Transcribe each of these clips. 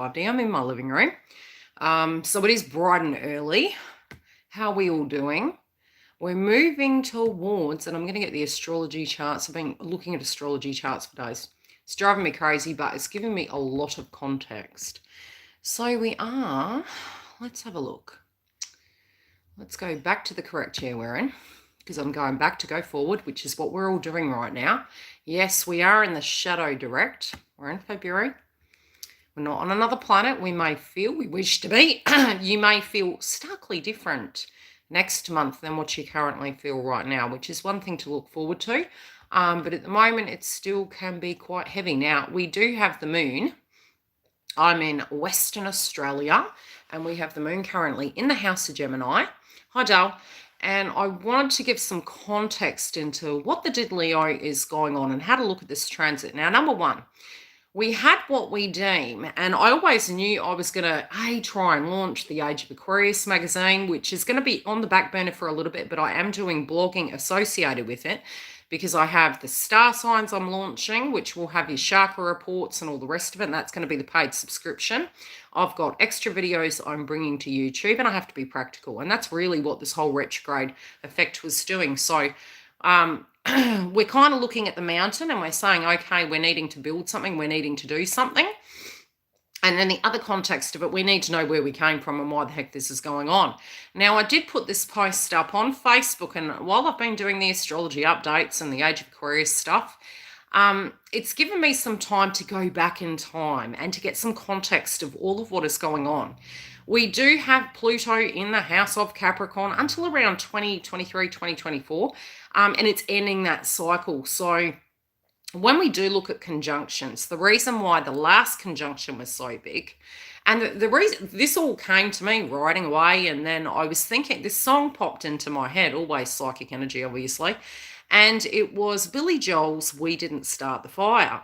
5D. I'm in my living room. So it is bright and early. How are we all doing? We're moving towards, and I'm going to get the astrology charts. I've been looking at astrology charts for days. It's driving me crazy, but it's giving me a lot of context. So we are, let's have a look. Let's go back to the correct chair we're in, because I'm going back to go forward, which is what we're all doing right now. Yes, we are in the shadow direct. We're in February. We're not on another planet. We may feel we wish to be. You may feel starkly different next month than what you currently feel right now, which is one thing to look forward to. But at the moment, it still can be quite heavy. Now, we do have the moon. I'm in Western Australia, and we have the moon currently in the house of Gemini. Hi, Dale. And I wanted to give some context into what the diddly-o is going on and how to look at this transit. Now, number one, we had what we deem, and I always knew I was going to try and launch the Age of Aquarius magazine, which is going to be on the back burner for a little bit, but I am doing blogging associated with it because I have the star signs I'm launching, which will have your chakra reports and all the rest of it, and that's going to be the paid subscription. I've got extra videos I'm bringing to YouTube, and I have to be practical, and that's really what this whole retrograde effect was doing. So we're kind of looking at the mountain and we're saying, okay, we're needing to build something, we're needing to do something. And then the other context of it, we need to know where we came from and why the heck this is going on. Now, I did put this post up on Facebook, and while I've been doing the astrology updates and the Age of Aquarius stuff, it's given me some time to go back in time and to get some context of all of what is going on. We do have Pluto in the house of Capricorn until around 2023, 2024, and it's ending that cycle. So when we do look at conjunctions, the reason why the last conjunction was so big, and the reason this all came to me writing away, and then I was thinking, this song popped into my head, always psychic energy, obviously, and it was Billy Joel's We Didn't Start the Fire.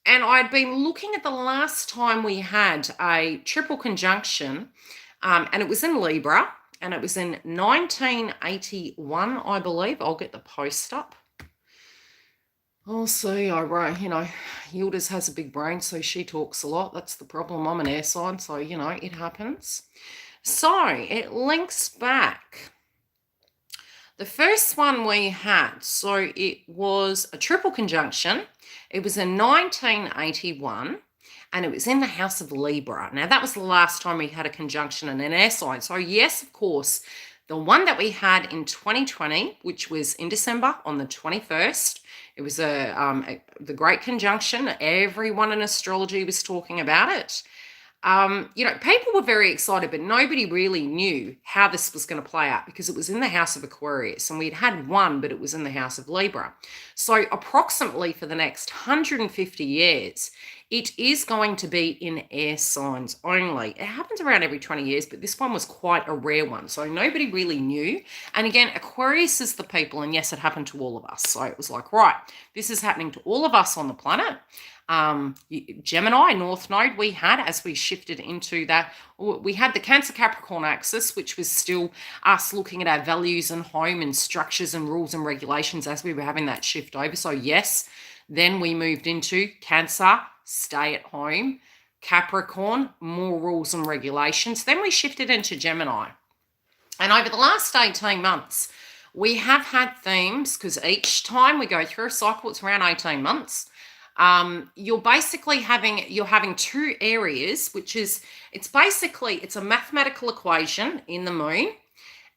And I'd been looking at the last time we had a triple conjunction, and it was in Libra, and it was in 1981, I believe. I'll get the post up. I'll see. I wrote, YILDIZ has a big brain, so she talks a lot. That's the problem. I'm an air sign, so, it happens. So it links back. The first one we had, so it was a triple conjunction. It was in 1981, and it was in the house of Libra. Now, that was the last time we had a conjunction in an air sign. So, yes, of course, the one that we had in 2020, which was in December on the 21st, it was the Great Conjunction. Everyone in astrology was talking about it. People were very excited, but nobody really knew how this was going to play out because it was in the house of Aquarius, and we'd had one, but it was in the house of Libra. So approximately for the next 150 years, it is going to be in air signs only. It happens around every 20 years, but this one was quite a rare one. So nobody really knew. And again, Aquarius is the people, and yes, it happened to all of us. So it was like, right, this is happening to all of us on the planet. Gemini, North Node, we had, as we shifted into that, we had the Cancer Capricorn axis, which was still us looking at our values and home and structures and rules and regulations as we were having that shift over. So yes, then we moved into Cancer, stay at home, Capricorn, more rules and regulations. Then we shifted into Gemini. And over the last 18 months, we have had themes, because each time we go through a cycle, it's around 18 months. You're having two areas, which is, it's a mathematical equation in the moon,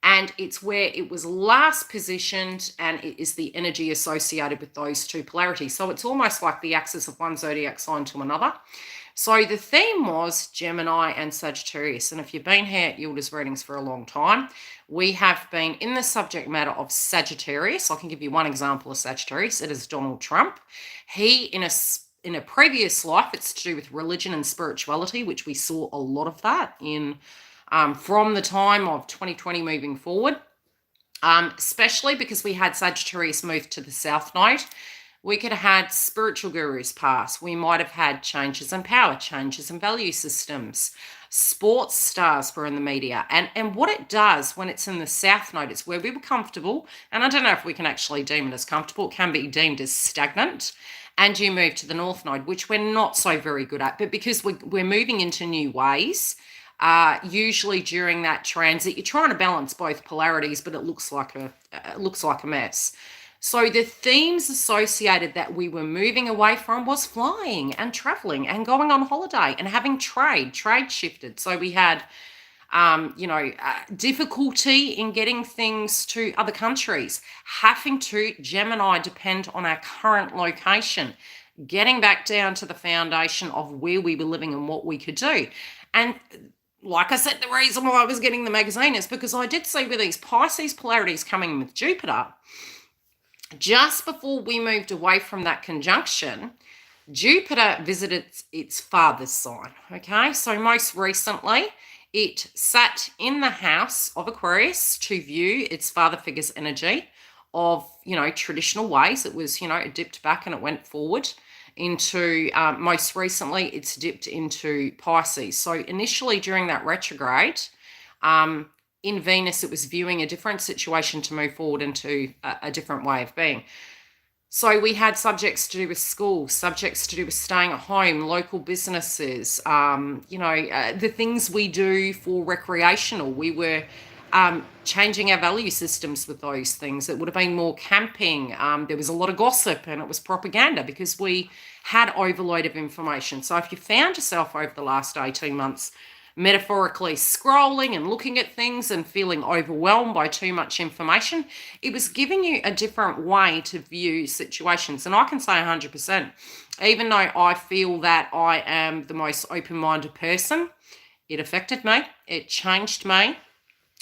and it's where it was last positioned, and it is the energy associated with those two polarities. So it's almost like the axis of one zodiac sign to another. So the theme was Gemini and Sagittarius. And if you've been here at YILDIZ readings for a long time, we have been in the subject matter of Sagittarius. I can give you one example of Sagittarius. It is Donald Trump. He, in a previous life, it's to do with religion and spirituality, which we saw a lot of that in from the time of 2020 moving forward, especially because we had Sagittarius move to the South Node. We could have had spiritual gurus pass. We might have had changes in power, changes in value systems. Sports stars were in the media. And what it does when it's in the South Node, it's where we were comfortable. And I don't know if we can actually deem it as comfortable. It can be deemed as stagnant. and you move to the North Node, which we're not so very good at. But because we're moving into new ways, usually during that transit, you're trying to balance both polarities, but it looks like a mess. So the themes associated that we were moving away from was flying and traveling and going on holiday and having trade. Trade shifted. So we had difficulty in getting things to other countries, having to, Gemini, depend on our current location, getting back down to the foundation of where we were living and what we could do. And like I said, the reason why I was getting the magazine is because I did see with these Pisces polarities coming with Jupiter, just before we moved away from that conjunction, Jupiter visited its father's sign, okay? So most recently, it sat in the house of Aquarius to view its father figure's energy of, traditional ways. It was, it dipped back and it went forward into, most recently, it's dipped into Pisces. So initially during that retrograde, in Venus, it was viewing a different situation to move forward into a different way of being. So we had subjects to do with school, subjects to do with staying at home, local businesses, the things we do for recreational. We were changing our value systems with those things. It would have been more camping. There was a lot of gossip and it was propaganda because we had overload of information. So if you found yourself over the last 18 months metaphorically scrolling and looking at things and feeling overwhelmed by too much information, it was giving you a different way to view situations. And I can say 100%, even though I feel that I am the most open-minded person, it affected me. It changed me.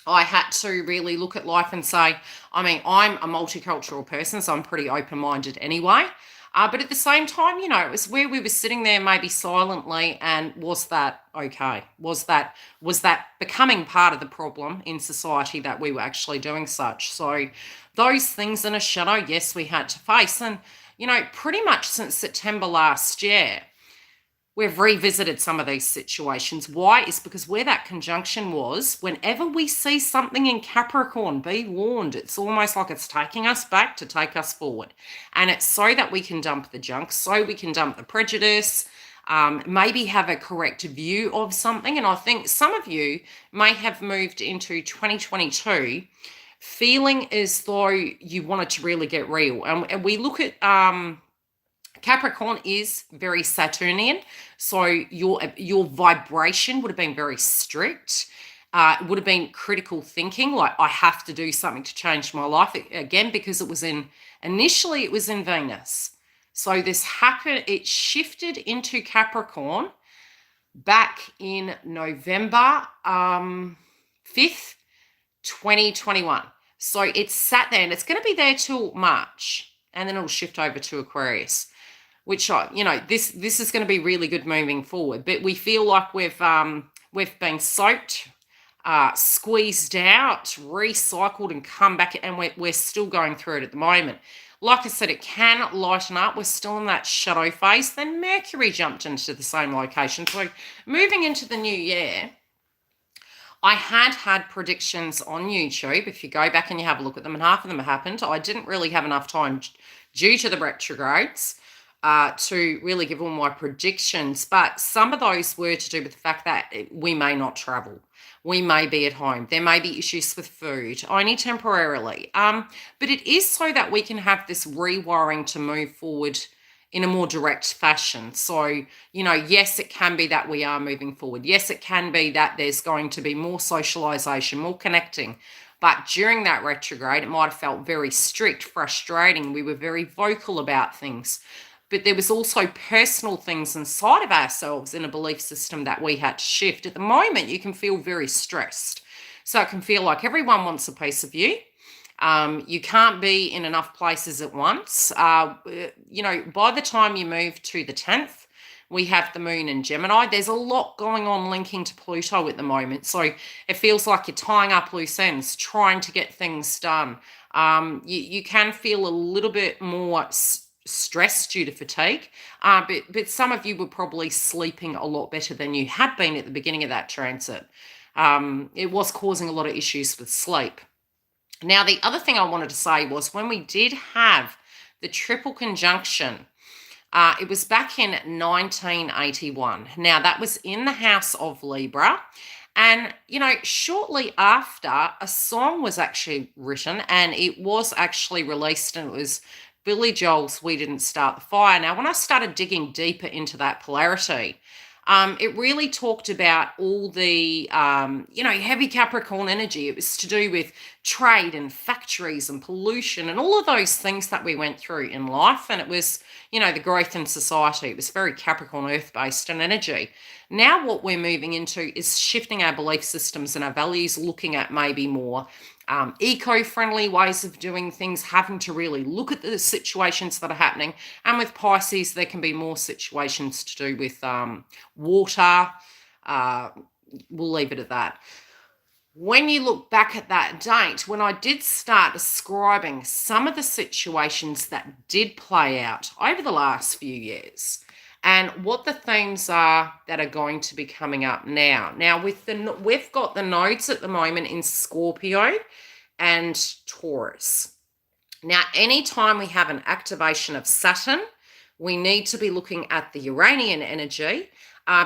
I had to really look at life and say, I'm a multicultural person, so I'm pretty open-minded anyway. But at the same time, it was where we were sitting there maybe silently, and was that okay? Was that becoming part of the problem in society that we were actually doing such? So those things in a shadow, yes, we had to face. And, pretty much since September last year, we've revisited some of these situations. Why? Is because where that conjunction was, whenever we see something in Capricorn, be warned, it's almost like it's taking us back to take us forward. And it's so that we can dump the junk, so we can dump the prejudice, maybe have a correct view of something. And I think some of you may have moved into 2022 feeling as though you wanted to really get real. And we look at... Capricorn is very Saturnian, so your vibration would have been very strict. It would have been critical thinking, like I have to do something to change my life. Again, because initially it was in Venus. So this happened, it shifted into Capricorn back in November 5th, 2021. So it sat there and it's going to be there till March, and then it'll shift over to Aquarius, which, this is going to be really good moving forward. But we feel like we've been soaked, squeezed out, recycled, and come back, and we're still going through it at the moment. Like I said, it can lighten up. We're still in that shadow phase. Then Mercury jumped into the same location. So moving into the new year, I had predictions on YouTube. If you go back and you have a look at them, and half of them have happened. I didn't really have enough time due to the retrogrades to really give all my predictions, but some of those were to do with the fact that we may not travel. We may be at home. There may be issues with food, only temporarily. But it is so that we can have this rewiring to move forward in a more direct fashion. So, yes, it can be that we are moving forward. Yes, it can be that there's going to be more socialization, more connecting. But during that retrograde, it might have felt very strict, frustrating. We were very vocal about things. But there was also personal things inside of ourselves in a belief system that we had to shift. At the moment, you can feel very stressed. So it can feel like everyone wants a piece of you. You can't be in enough places at once. By the time you move to the 10th, we have the moon in Gemini. There's a lot going on linking to Pluto at the moment. So it feels like you're tying up loose ends, trying to get things done. You can feel a little bit more stress due to fatigue, but some of you were probably sleeping a lot better than you had been at the beginning of that transit. It was causing a lot of issues with sleep. Now, the other thing I wanted to say was when we did have the triple conjunction It was back in 1981. Now, that was in the house of Libra. And, shortly after, a song was actually written and it was actually released, and it was Billy Joel's We Didn't Start the Fire. Now, when I started digging deeper into that polarity, it really talked about all the, heavy Capricorn energy. It was to do with trade and factories and pollution and all of those things that we went through in life. And it was, the growth in society. It was very Capricorn earth-based and energy. Now what we're moving into is shifting our belief systems and our values, looking at maybe more eco-friendly ways of doing things, having to really look at the situations that are happening. And with Pisces, there can be more situations to do with water. We'll leave it at that. When you look back at that date, when I did start describing some of the situations that did play out over the last few years, and what the themes are that are going to be coming up now. Now, we've got the nodes at the moment in Scorpio and Taurus. Now, anytime we have an activation of Saturn, we need to be looking at the Uranian energy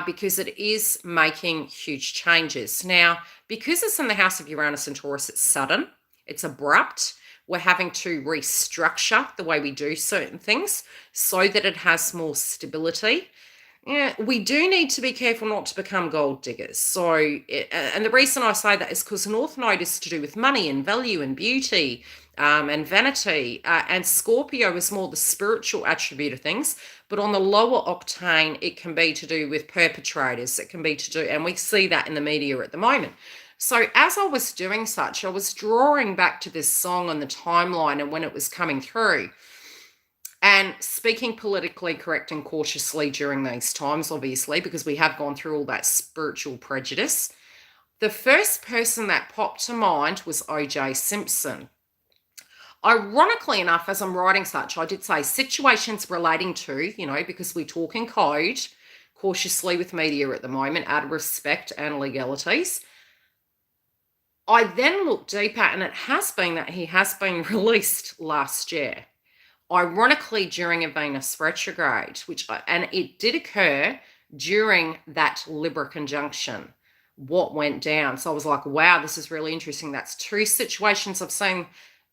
because it is making huge changes. Now, because it's in the house of Uranus and Taurus, it's sudden, it's abrupt. We're having to restructure the way we do certain things so that it has more stability. Yeah, we do need to be careful not to become gold diggers. So, and the reason I say that is because North Node is to do with money and value and beauty and vanity. And Scorpio is more the spiritual attribute of things. But on the lower octane, it can be to do with perpetrators. It can be to do, and we see that in the media at the moment. So as I was doing such, I was drawing back to this song on the timeline and when it was coming through, and speaking politically correct and cautiously during these times, obviously, because we have gone through all that spiritual prejudice. The first person that popped to mind was O.J. Simpson. Ironically enough, as I'm writing such, I did say situations relating to, because we talk in code, cautiously with media at the moment, out of respect and legalities. I then looked deeper, and it has been that he has been released last year, ironically during a Venus retrograde, and it did occur during that Libra conjunction, what went down. So I was like, wow, this is really interesting. That's two situations I've seen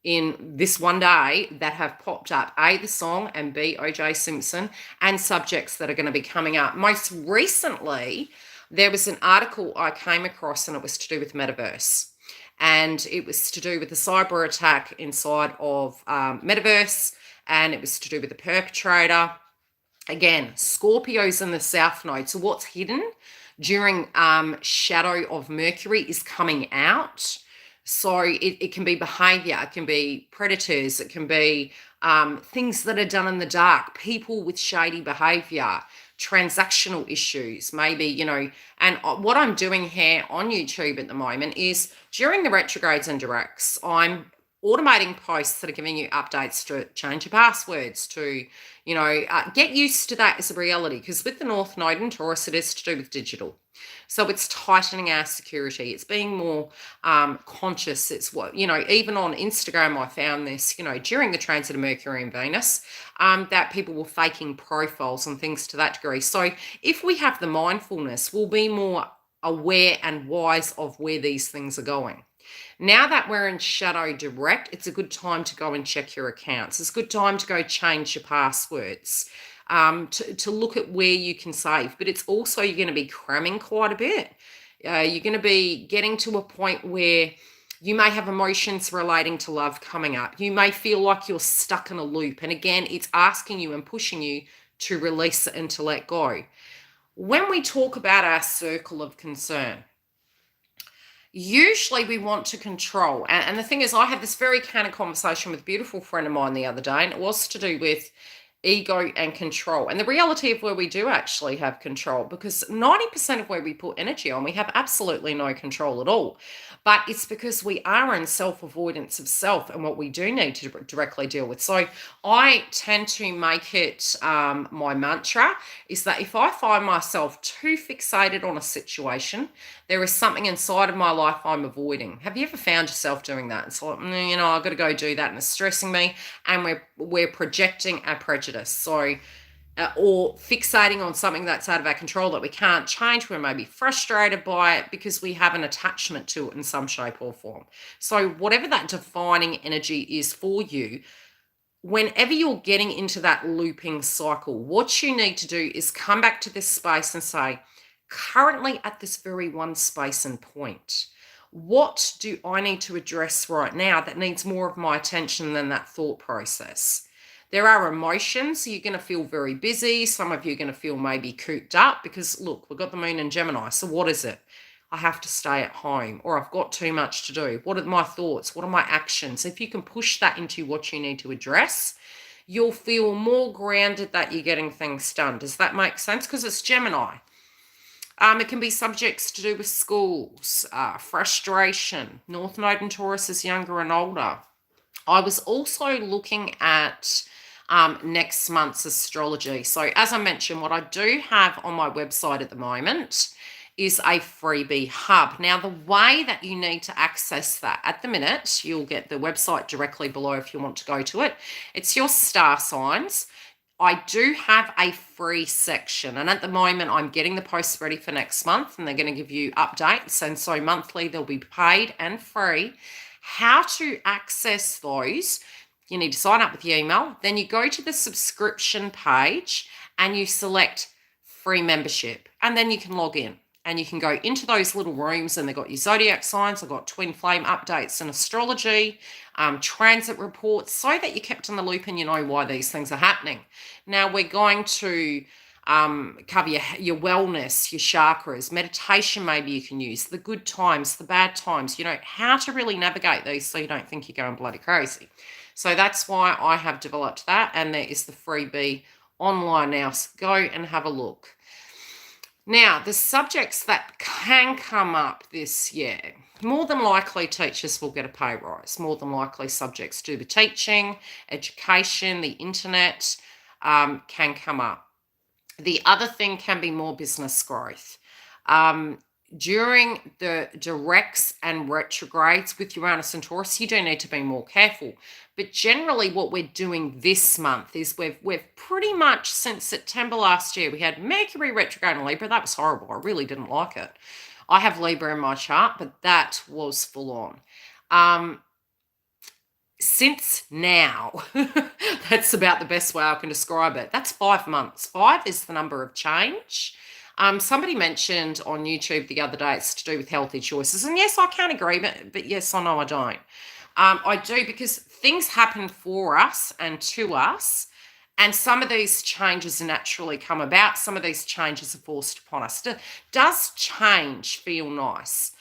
in this one day that have popped up. A, the song, and B, O.J. Simpson, and subjects that are going to be coming up. Most recently, there was an article I came across, and it was to do with metaverse. And it was to do with the cyber attack inside of metaverse, and it was to do with the perpetrator. Again, Scorpio's in the South Node. So what's hidden during shadow of Mercury is coming out. So it can be behavior, it can be predators, it can be things that are done in the dark, people with shady behavior, transactional issues, maybe, and what I'm doing here on YouTube at the moment is during the retrogrades and directs, I'm automating posts that are giving you updates to change your passwords, to, get used to that as a reality, because with the North Node and Taurus, it is to do with digital. So it's tightening our security. It's being more conscious. It's what, even on Instagram, I found this, during the transit of Mercury and Venus, that people were faking profiles and things to that degree. So if we have the mindfulness, we'll be more aware and wise of where these things are going. Now that we're in shadow direct, it's a good time to go and check your accounts. It's a good time to go change your passwords, to look at where you can save. But it's also, you're going to be cramming quite a bit. You're going to be getting to a point where you may have emotions relating to love coming up. You may feel like you're stuck in a loop. And again, it's asking you and pushing you to release it and to let go. When we talk about our circle of concern, usually we want to control. And the thing is, I had this very candid conversation with a beautiful friend of mine the other day, and it was to do with ego and control, and the reality of where we do actually have control, because 90% of where we put energy on, we have absolutely no control at all. But it's because we are in self-avoidance of self and what we do need to directly deal with. So I tend to make it my mantra is that if I find myself too fixated on a situation, there is something inside of my life I'm avoiding. Have you ever found yourself doing that? It's like, I've got to go do that and it's stressing me, and we're projecting our prejudice. So or fixating on something that's out of our control that we can't change. We're maybe frustrated by it because we have an attachment to it in some shape or form. So whatever that defining energy is for you, whenever you're getting into that looping cycle, what you need to do is come back to this space and say, currently at this very one space and point, what do I need to address right now that needs more of my attention than that thought process? There are emotions. You're going to feel very busy. Some of you are going to feel maybe cooped up because, look, we've got the moon in Gemini. So what is it? I have to stay at home, or I've got too much to do. What are my thoughts? What are my actions? If you can push that into what you need to address, you'll feel more grounded that you're getting things done. Does that make sense? Because it's Gemini. It can be subjects to do with schools, frustration. North Node in Taurus is younger and older. I was also looking at next month's astrology. So as I mentioned, what I do have on my website at the moment is a freebie hub. Now, the way that you need to access that at the minute, you'll get the website directly below if you want to go to it. It's your star signs. I do have a free section, and at the moment I'm getting the posts ready for next month, and they're going to give you updates, and so monthly they'll be paid and free. How to access those, you need to sign up with the email, then you go to the subscription page and you select free membership, and then you can log in. And you can go into those little rooms, and they've got your zodiac signs. I've got twin flame updates and astrology, transit reports, so that you're kept in the loop and you know why these things are happening. Now, we're going to cover your wellness, your chakras, meditation maybe you can use, the good times, the bad times, how to really navigate these so you don't think you're going bloody crazy. So that's why I have developed that, and there is the freebie online now. So go and have a look. Now, the subjects that can come up this year, more than likely teachers will get a pay rise. More than likely subjects do the teaching, education, the internet can come up. The other thing can be more business growth. During the directs and retrogrades with Uranus and Taurus, you do need to be more careful. But generally what we're doing this month is we've pretty much since September last year, we had Mercury retrograde in Libra. That was horrible. I really didn't like it. I have Libra in my chart, but that was full on. Since now, that's about the best way I can describe it. That's 5 months. 5 is the number of change. Somebody mentioned on YouTube the other day it's to do with healthy choices. And yes, I can agree, but yes, I know I don't. I do, because things happen for us and to us, and some of these changes naturally come about. Some of these changes are forced upon us. Does change feel nice?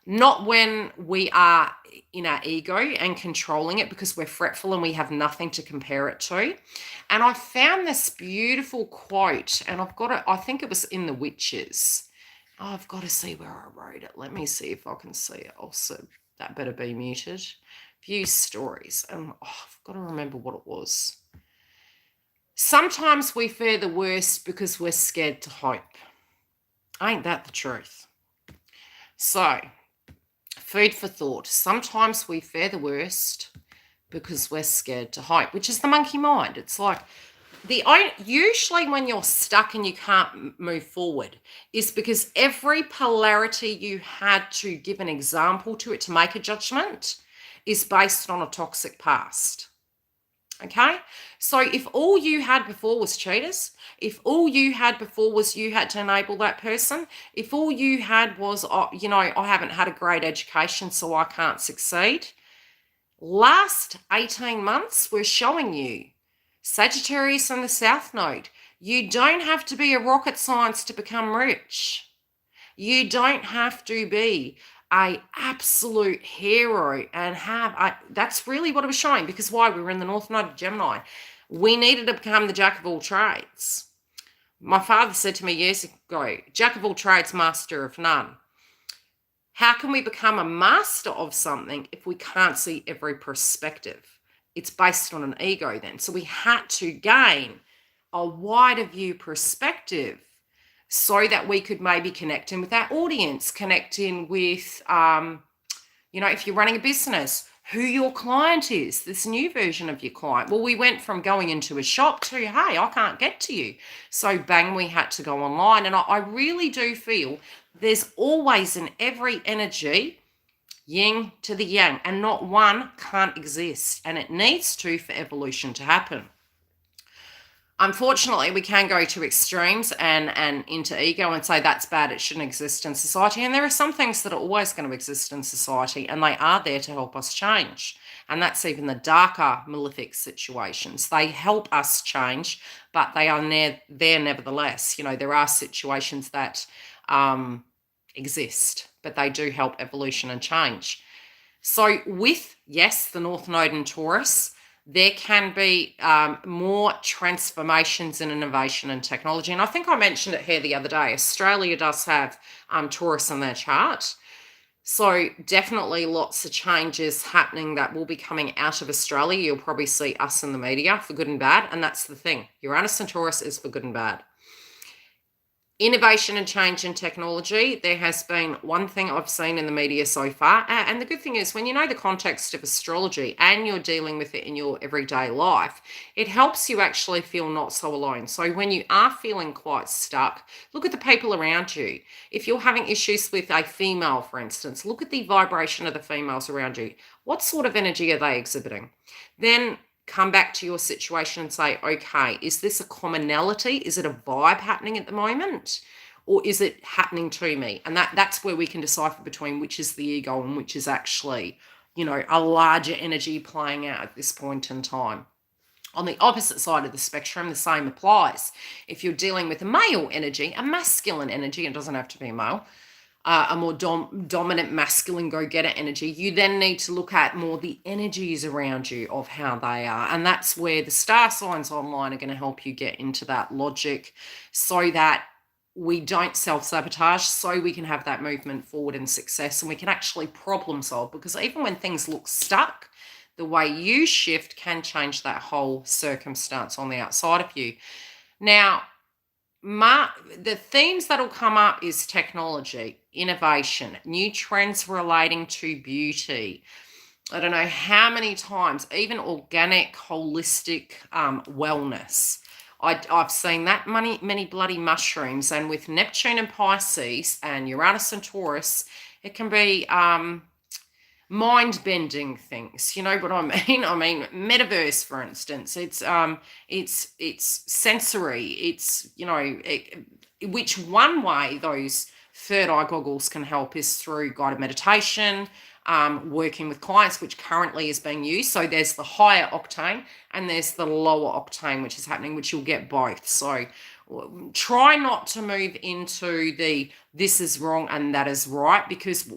Not when we are in our ego and controlling it because we're fretful and we have nothing to compare it to. And I found this beautiful quote, and I've got it, I think it was in The Witches. Oh, I've got to see where I wrote it. Let me see if I can see it. Also, that better be muted. View stories. And I've got to remember what it was. Sometimes we fear the worst because we're scared to hope. Ain't that the truth? So, food for thought. Sometimes we fear the worst because we're scared to hope, which is the monkey mind. It's like usually when you're stuck and you can't move forward is because every polarity you had to give an example to it to make a judgment is based on a toxic past. Okay? So if all you had before was cheaters, if all you had before was you had to enable that person, if all you had was, I haven't had a great education, so I can't succeed. Last 18 months, we're showing you Sagittarius and the South Node. You don't have to be a rocket science to become rich. You don't have to be an absolute hero and that's really what it was showing, because why? We were in the North Node of Gemini. We needed to become the jack of all trades. My father said to me years ago, jack of all trades, master of none. How can we become a master of something if we can't see every perspective? It's based on an ego then. So we had to gain a wider view perspective so that we could maybe connect in with our audience, connect in with, if you're running a business, who your client is, this new version of your client. Well, we went from going into a shop to, hey, I can't get to you. So bang, we had to go online. And I really do feel there's always in every energy yin to the yang, and not one can't exist. And it needs to for evolution to happen. Unfortunately, we can go to extremes and into ego and say that's bad, it shouldn't exist in society. And there are some things that are always going to exist in society, and they are there to help us change. And that's even the darker malefic situations. They help us change, but they are there nevertheless. There are situations that exist, but they do help evolution and change. So with, yes, the North Node in Taurus, there can be more transformations in innovation and technology. And I think I mentioned it here the other day. Australia does have Taurus in their chart. So definitely lots of changes happening that will be coming out of Australia. You'll probably see us in the media for good and bad. And that's the thing. Uranus and Taurus is for good and bad. Innovation and change in technology. There has been one thing I've seen in the media so far. And the good thing is when you know the context of astrology and you're dealing with it in your everyday life, it helps you actually feel not so alone. So when you are feeling quite stuck, look at the people around you. If you're having issues with a female, for instance, look at the vibration of the females around you. What sort of energy are they exhibiting? Then come back to your situation and say, okay, is this a commonality? Is it a vibe happening at the moment? Or is it happening to me? And that's where we can decipher between which is the ego and which is actually, a larger energy playing out at this point in time. On the opposite side of the spectrum, the same applies. If you're dealing with a male energy, a masculine energy, it doesn't have to be a male, a more dominant masculine go-getter energy, you then need to look at more the energies around you of how they are. And that's where the star signs online are going to help you get into that logic so that we don't self-sabotage, so we can have that movement forward and success, and we can actually problem solve. Because even when things look stuck, the way you shift can change that whole circumstance on the outside of you. Now, the themes that'll come up is technology, innovation, new trends relating to beauty. I don't know how many times, even organic, holistic wellness. I've seen that many bloody mushrooms. And with Neptune and Pisces and Uranus and Taurus, it can be mind-bending things. You know what I mean? I mean, metaverse, for instance. It's sensory. It's, which one way those third eye goggles can help is through guided meditation, working with clients, which currently is being used. So there's the higher octane and there's the lower octane, which is happening, which you'll get both. So try not to move into the this is wrong and that is right, because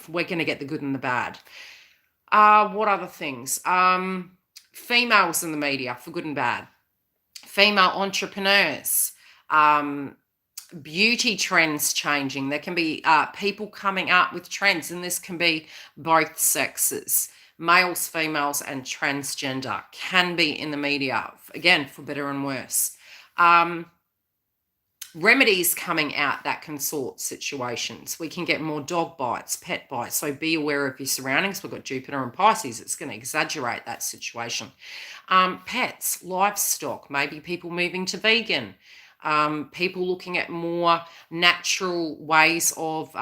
we're going to get the good and the bad. What other things? Females in the media for good and bad. Female entrepreneurs. Beauty trends changing. There can be people coming up with trends, and this can be both sexes. Males, females, and transgender can be in the media, again, for better and worse. Remedies coming out that can sort situations. We can get more dog bites, pet bites. So be aware of your surroundings. We've got Jupiter and Pisces. It's going to exaggerate that situation. Pets, livestock, maybe people moving to vegan. People looking at more natural ways of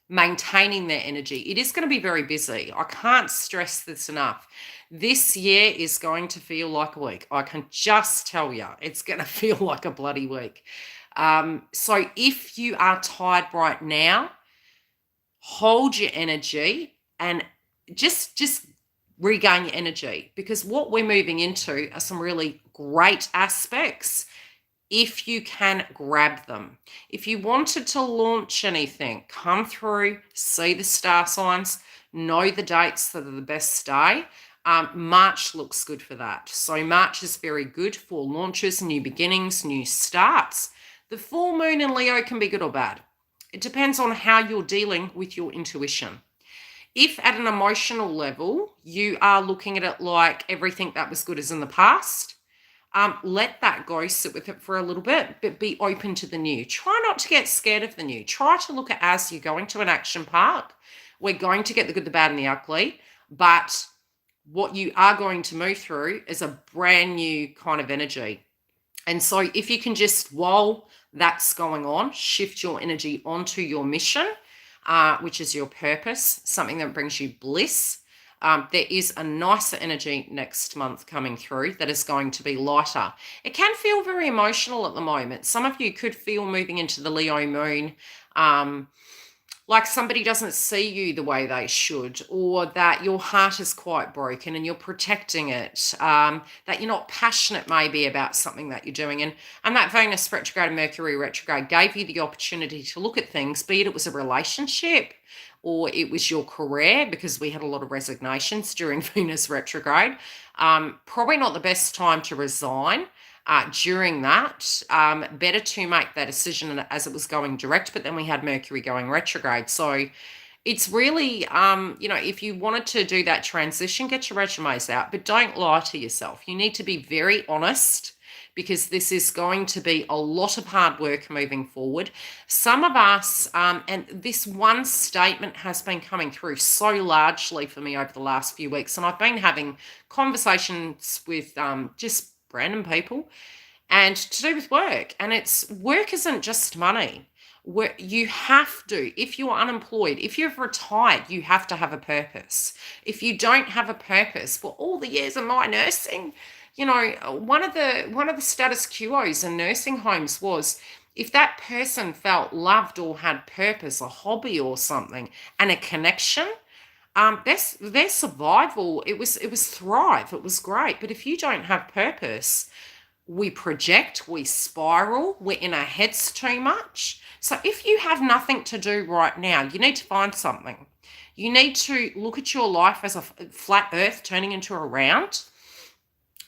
maintaining their energy. It is going to be very busy. I can't stress this enough. This year is going to feel like a week. I can just tell you, it's going to feel like a bloody week. So if you are tired right now, hold your energy and just regain your energy, because what we're moving into are some really great aspects if you can grab them. If you wanted to launch anything, come through, see the star signs, know the dates that are the best day. March looks good for that. So March is very good for launches, new beginnings, new starts. The full moon in Leo can be good or bad. It depends on how you're dealing with your intuition. If at an emotional level, you are looking at it like everything that was good is in the past, let that go, sit with it for a little bit, but be open to the new. Try not to get scared of the new. Try to look at, as you're going to an action park, we're going to get the good, the bad, and the ugly. But what you are going to move through is a brand new kind of energy. And so if you can just, while that's going on, shift your energy onto your mission, which is your purpose, something that brings you bliss. There is a nicer energy next month coming through that is going to be lighter. It can feel very emotional at the moment. Some of you could feel moving into the Leo moon, like somebody doesn't see you the way they should, or that your heart is quite broken and you're protecting it, that you're not passionate maybe about something that you're doing. And that Venus retrograde and Mercury retrograde gave you the opportunity to look at things, be it was a relationship or it was your career, because we had a lot of resignations during Venus retrograde. Probably not the best time to resign. During that, better to make that decision as it was going direct, but then we had Mercury going retrograde. So it's really, if you wanted to do that transition, get your resumes out, but don't lie to yourself. You need to be very honest, because this is going to be a lot of hard work moving forward. Some of us, and this one statement has been coming through so largely for me over the last few weeks, and I've been having conversations with just random people, and to do with work. And it's, work isn't just money. You have to, if you're unemployed, if you've retired, you have to have a purpose. If you don't have a purpose, for all the years of my nursing, one of the status quos in nursing homes was, if that person felt loved or had purpose, a hobby or something, and a connection, their survival, it was thrive. It was great. But if you don't have purpose, we project, we spiral, we're in our heads too much. So if you have nothing to do right now, you need to find something. You need to look at your life as a flat earth turning into a round,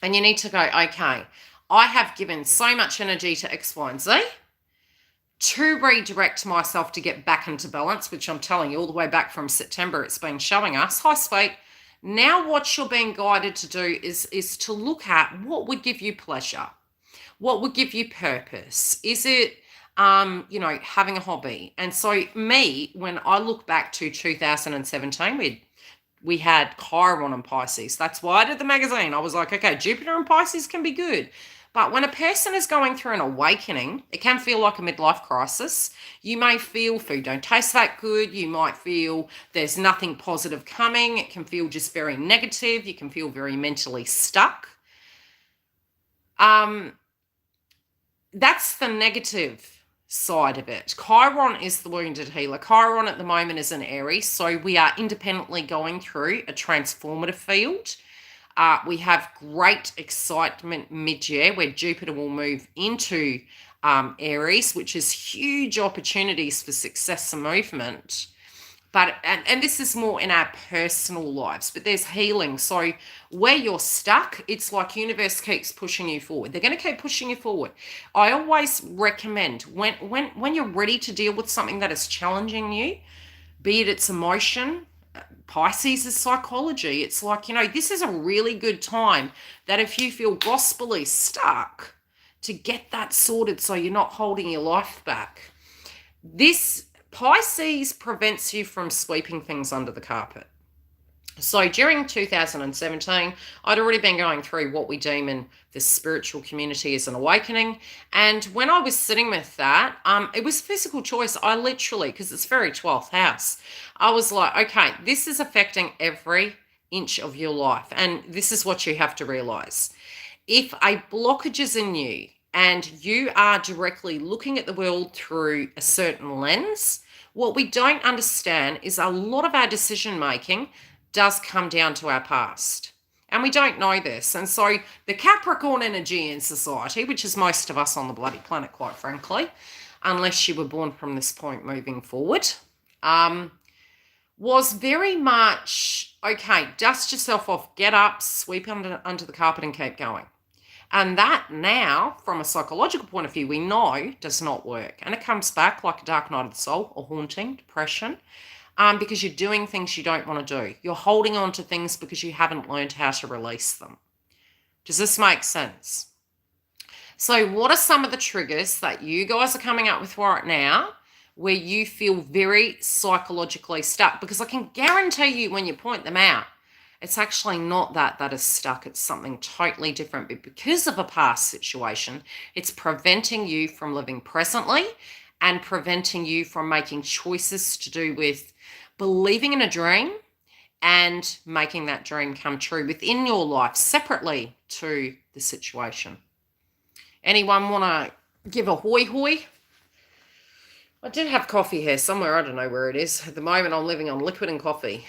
and you need to go, okay, I have given so much energy to X, Y, and Z to redirect myself to get back into balance, which I'm telling you, all the way back from September, it's been showing us. Hi, sweet. Now what you're being guided to do is to look at what would give you pleasure, what would give you purpose. Is it, having a hobby? And so me, when I look back to 2017, we had Chiron and Pisces. That's why I did the magazine. I was like, okay, Jupiter and Pisces can be good. But when a person is going through an awakening, it can feel like a midlife crisis. You may feel food don't taste that good. You might feel there's nothing positive coming. It can feel just very negative. You can feel very mentally stuck. That's the negative side of it. Chiron is the wounded healer. Chiron at the moment is an Aries, so we are independently going through a transformative field. We have great excitement mid-year where Jupiter will move into Aries, which is huge opportunities for success and movement. But and this is more in our personal lives, but there's healing. So where you're stuck, it's like universe keeps pushing you forward. They're going to keep pushing you forward. I always recommend when you're ready to deal with something that is challenging you, be it's emotion, Pisces is psychology. It's like, this is a really good time that if you feel gospelly stuck, to get that sorted so you're not holding your life back. This Pisces prevents you from sweeping things under the carpet. So during 2017, I'd already been going through what we deem in the spiritual community as an awakening. And when I was sitting with that, it was physical choice. I literally, because it's very 12th house, I was like, okay, this is affecting every inch of your life. And this is what you have to realize. If a blockage is in you and you are directly looking at the world through a certain lens, what we don't understand is a lot of our decision making does come down to our past. And we don't know this. And so the Capricorn energy in society, which is most of us on the bloody planet, quite frankly, unless you were born from this point moving forward, was very much, okay, dust yourself off, get up, sweep under the carpet and keep going. And that now, from a psychological point of view, we know does not work. And it comes back like a dark night of the soul, or haunting, depression, because you're doing things you don't want to do. You're holding on to things because you haven't learned how to release them. Does this make sense? So what are some of the triggers that you guys are coming up with right now where you feel very psychologically stuck? Because I can guarantee you when you point them out, It's actually not that is stuck. It's something totally different. But because of a past situation, it's preventing you from living presently and preventing you from making choices to do with believing in a dream and making that dream come true within your life separately to the situation. Anyone want to give a hoi hoi? I did have coffee here somewhere. I don't know where it is. At the moment, I'm living on liquid and coffee.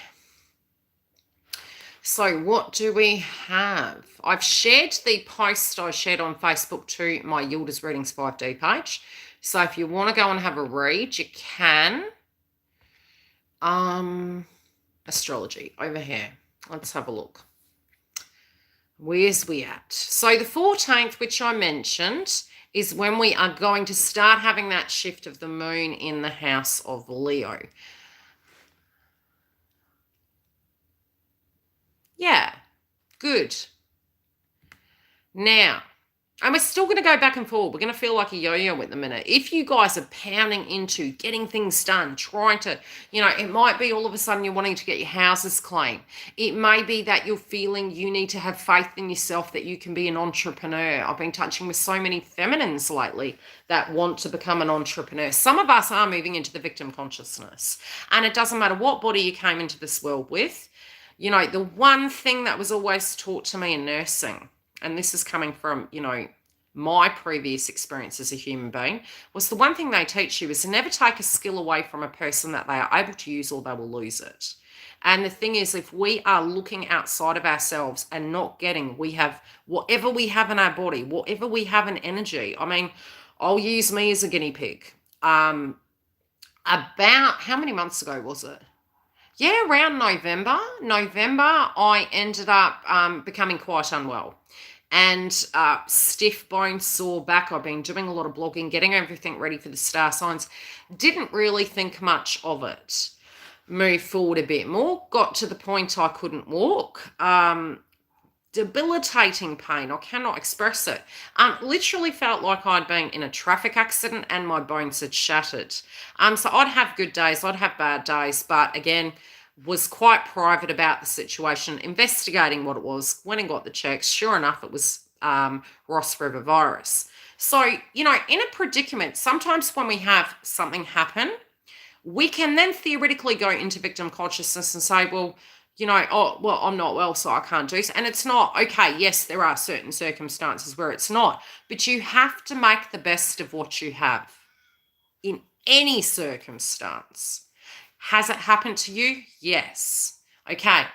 So what do we have? I've shared the post I shared on Facebook to my YILDIZ Readings 5D page. So if you want to go and have a read, you can. Astrology over here. Let's have a look. Where's we at? So the 14th, which I mentioned, is when we are going to start having that shift of the moon in the house of Leo. Yeah, good. Now, and we're still going to go back and forward. We're going to feel like a yo-yo at the minute. If you guys are pounding into getting things done, trying to, it might be all of a sudden you're wanting to get your houses clean. It may be that you're feeling you need to have faith in yourself that you can be an entrepreneur. I've been touching with so many feminines lately that want to become an entrepreneur. Some of us are moving into the victim consciousness. And it doesn't matter what body you came into this world with. The one thing that was always taught to me in nursing, and this is coming from, my previous experience as a human being, was the one thing they teach you is to never take a skill away from a person that they are able to use or they will lose it. And the thing is, if we are looking outside of ourselves and not getting, we have whatever we have in our body, whatever we have in energy. I mean, I'll use me as a guinea pig. About how many months ago was it? Yeah, around November, I ended up becoming quite unwell and stiff bones, sore back. I've been doing a lot of blogging, getting everything ready for the star signs. Didn't really think much of it. Moved forward a bit more, got to the point I couldn't walk. Debilitating pain. I cannot express it. Literally felt like I'd been in a traffic accident and my bones had shattered. So I'd have good days, I'd have bad days, but again, was quite private about the situation, investigating what it was, went and got the checks. Sure enough, it was Ross River virus. So, in a predicament, sometimes when we have something happen, we can then theoretically go into victim consciousness and say, well, I'm not well, so I can't do so. And it's not, okay, yes, there are certain circumstances where it's not, but you have to make the best of what you have in any circumstance. Has it happened to you? Yes. Okay.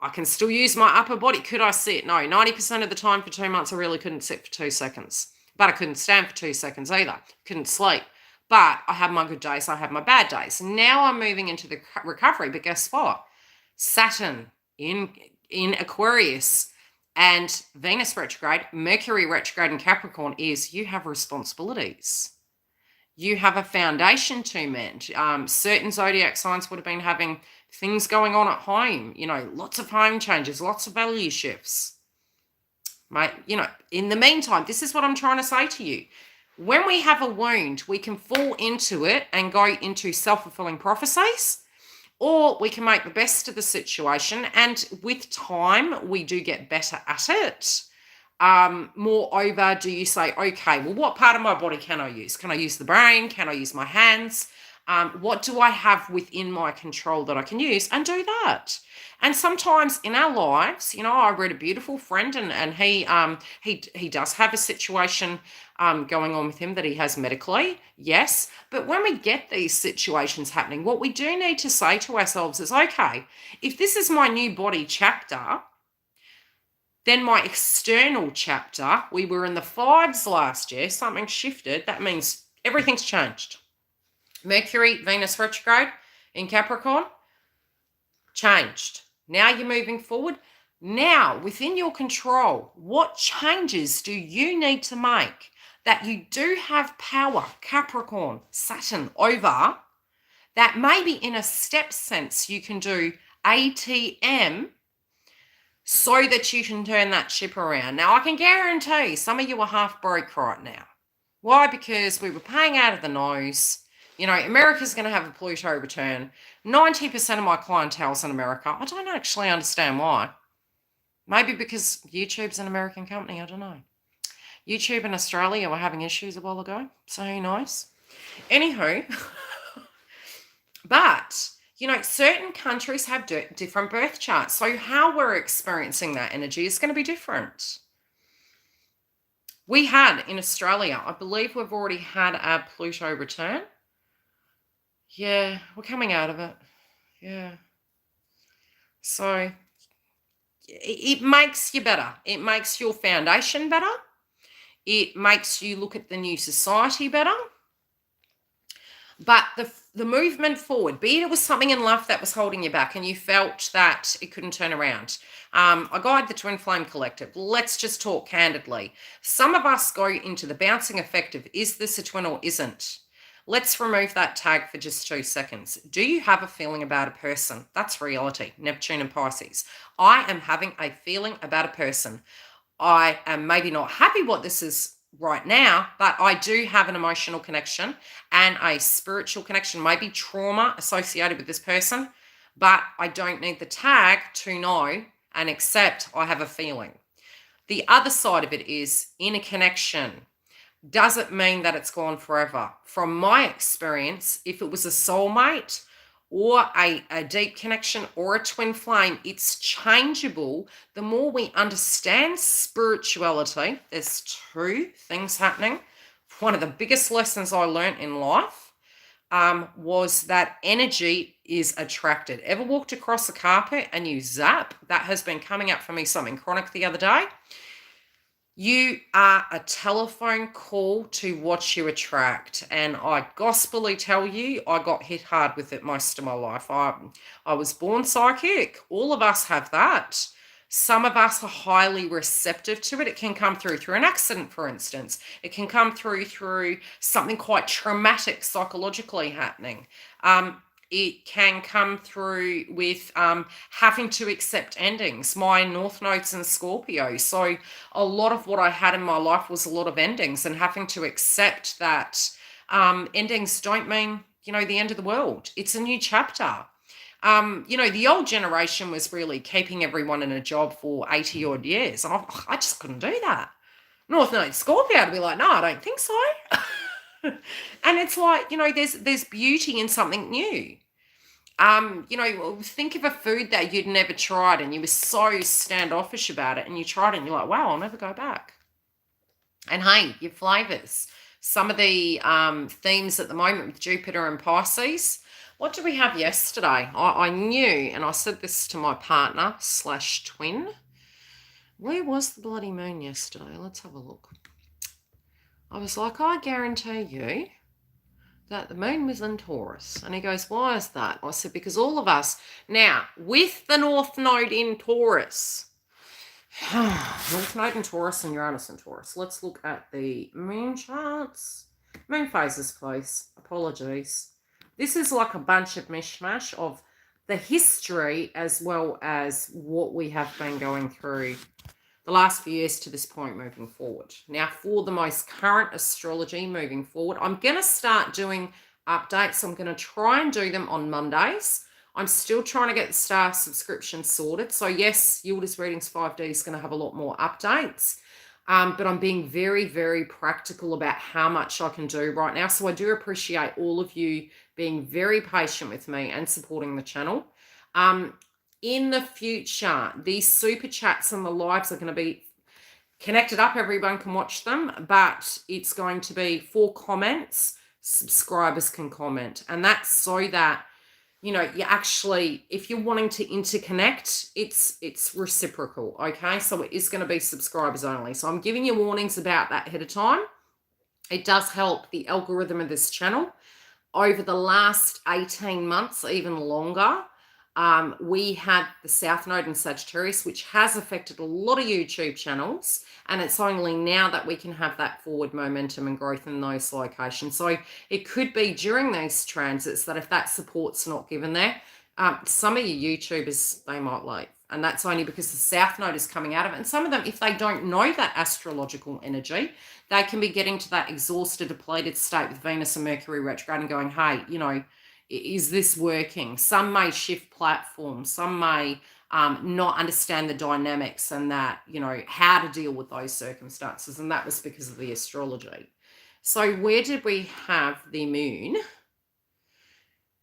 I can still use my upper body. Could I sit? No. 90% of the time for 2 months, I really couldn't sit for 2 seconds. But I couldn't stand for 2 seconds either. Couldn't sleep. But I have my good days. I have my bad days. Now I'm moving into the recovery. But guess what? Saturn in Aquarius and Venus retrograde, Mercury retrograde in Capricorn is you have responsibilities. You have a foundation to mend. Certain zodiac signs would have been having things going on at home, lots of home changes, lots of value shifts. Mate, in the meantime, this is what I'm trying to say to you. When we have a wound, we can fall into it and go into self-fulfilling prophecies, or we can make the best of the situation. And with time, we do get better at it. Moreover, do you say, okay, well, what part of my body can I use? Can I use the brain? Can I use my hands? What do I have within my control that I can use? And do that. And sometimes in our lives, I read a beautiful friend and he does have a situation going on with him that he has medically, yes. But when we get these situations happening, what we do need to say to ourselves is, okay, if this is my new body chapter, then my external chapter, we were in the 5s last year, something shifted. That means everything's changed. Mercury, Venus retrograde in Capricorn, changed. Now you're moving forward. Now, within your control, what changes do you need to make that you do have power, Capricorn, Saturn, over, that maybe in a step sense you can do ATM, so that you can turn that ship around. Now, I can guarantee some of you are half broke right now. Why? Because we were paying out of the nose. You know, America's going to have a Pluto return. 90% of my clientele's in America. I don't actually understand why. Maybe because YouTube's an American company. I don't know. YouTube in Australia were having issues a while ago, so who knows? Anywho, but, you know, certain countries have different birth charts. So how we're experiencing that energy is going to be different. We had in Australia, I believe we've already had our Pluto return. Yeah, we're coming out of it. Yeah. So it makes you better. It makes your foundation better. It makes you look at the new society better. But the movement forward, be it was something in life that was holding you back and you felt that it couldn't turn around. I guide the Twin Flame Collective. Let's just talk candidly. Some of us go into the bouncing effect of, is this a twin or isn't? Let's remove that tag for just 2 seconds. Do you have a feeling about a person? That's reality. Neptune and Pisces. I am having a feeling about a person. I am maybe not happy what this is right now, but I do have an emotional connection and a spiritual connection, maybe trauma associated with this person, but I don't need the tag to know and accept I have a feeling. The other side of it is, in a connection, does it mean that it's gone forever? From my experience, if it was a soulmate or a deep connection or a twin flame, it's changeable. The more we understand spirituality, there's 2 things happening. One of the biggest lessons I learned in life was that energy is attracted. Ever walked across a carpet and you zap? That has been coming up for me, something chronic the other day. You are a telephone call to what you attract. And I gospelly tell you, I got hit hard with it most of my life. I was born psychic. All of us have that. Some of us are highly receptive to it. It can come through an accident, for instance. It can come through something quite traumatic psychologically happening. It can come through with having to accept endings. My North Node's in Scorpio. So a lot of what I had in my life was a lot of endings and having to accept that endings don't mean, you know, the end of the world. It's a new chapter. You know, the old generation was really keeping everyone in a job for 80 odd years. And I just couldn't do that. North Node Scorpio to be like, no, I don't think so. And it's like, you know, there's beauty in something new. You know, think of a food that you'd never tried and you were so standoffish about it and you tried it and you're like, wow, I'll never go back. And hey, your flavors. Some of the themes at the moment with Jupiter and Pisces. What did we have yesterday? I knew, and I said this to my partner / twin. Where was the bloody moon yesterday? Let's have a look. I was like, I guarantee you that the moon was in Taurus. And he goes, why is that? I said, because all of us, now, with the North Node in Taurus, North Node in Taurus and Uranus in Taurus. Let's look at the moon charts. Moon phases, please. Apologies. This is like a bunch of mishmash of the history as well as what we have been going through the last few years to this point moving forward. Now, for the most current astrology moving forward, I'm going to start doing updates. I'm going to try and do them on Mondays. I'm still trying to get the star subscription sorted. So yes, YILDIZ Readings 5D is going to have a lot more updates. But I'm being very, very practical about how much I can do right now. So I do appreciate all of you being very patient with me and supporting the channel. In the future, these super chats and the lives are going to be connected up. Everyone can watch them, but it's going to be for comments. Subscribers can comment. And that's so that, you know, you actually, if you're wanting to interconnect, it's reciprocal, okay? So it is going to be subscribers only. So I'm giving you warnings about that ahead of time. It does help the algorithm of this channel. Over the last 18 months, even longer, we had the South Node in Sagittarius, which has affected a lot of YouTube channels. And it's only now that we can have that forward momentum and growth in those locations. So it could be during these transits that if that support's not given there, some of you YouTubers, they might leave. And that's only because the South Node is coming out of it. And some of them, if they don't know that astrological energy, they can be getting to that exhausted, depleted state with Venus and Mercury retrograde and going, hey, is this working? Some may shift platforms. Some may not understand the dynamics and that, how to deal with those circumstances. And that was because of the astrology. So where did we have the moon?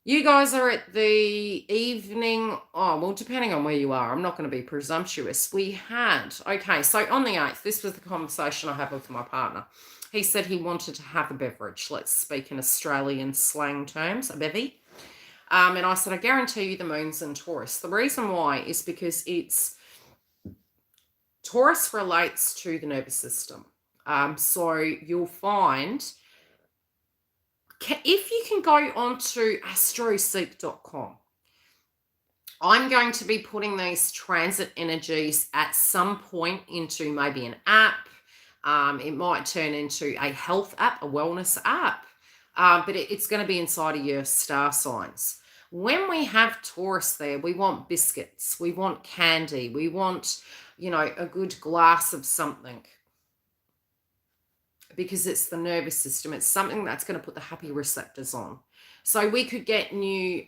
You guys are at the evening. Oh, well, depending on where you are, I'm not going to be presumptuous. Okay, so on the 8th, this was the conversation I had with my partner. He said he wanted to have a beverage. Let's speak in Australian slang terms, a bevy. And I said, I guarantee you the moon's in Taurus. The reason why is because Taurus relates to the nervous system. So you'll find, if you can go onto astroseek.com, I'm going to be putting these transit energies at some point into maybe an app. It might turn into a health app, a wellness app, but it's going to be inside of your star signs. When we have Taurus there, we want biscuits, we want candy, we want, a good glass of something, because it's the nervous system. It's something that's going to put the happy receptors on. So we could get new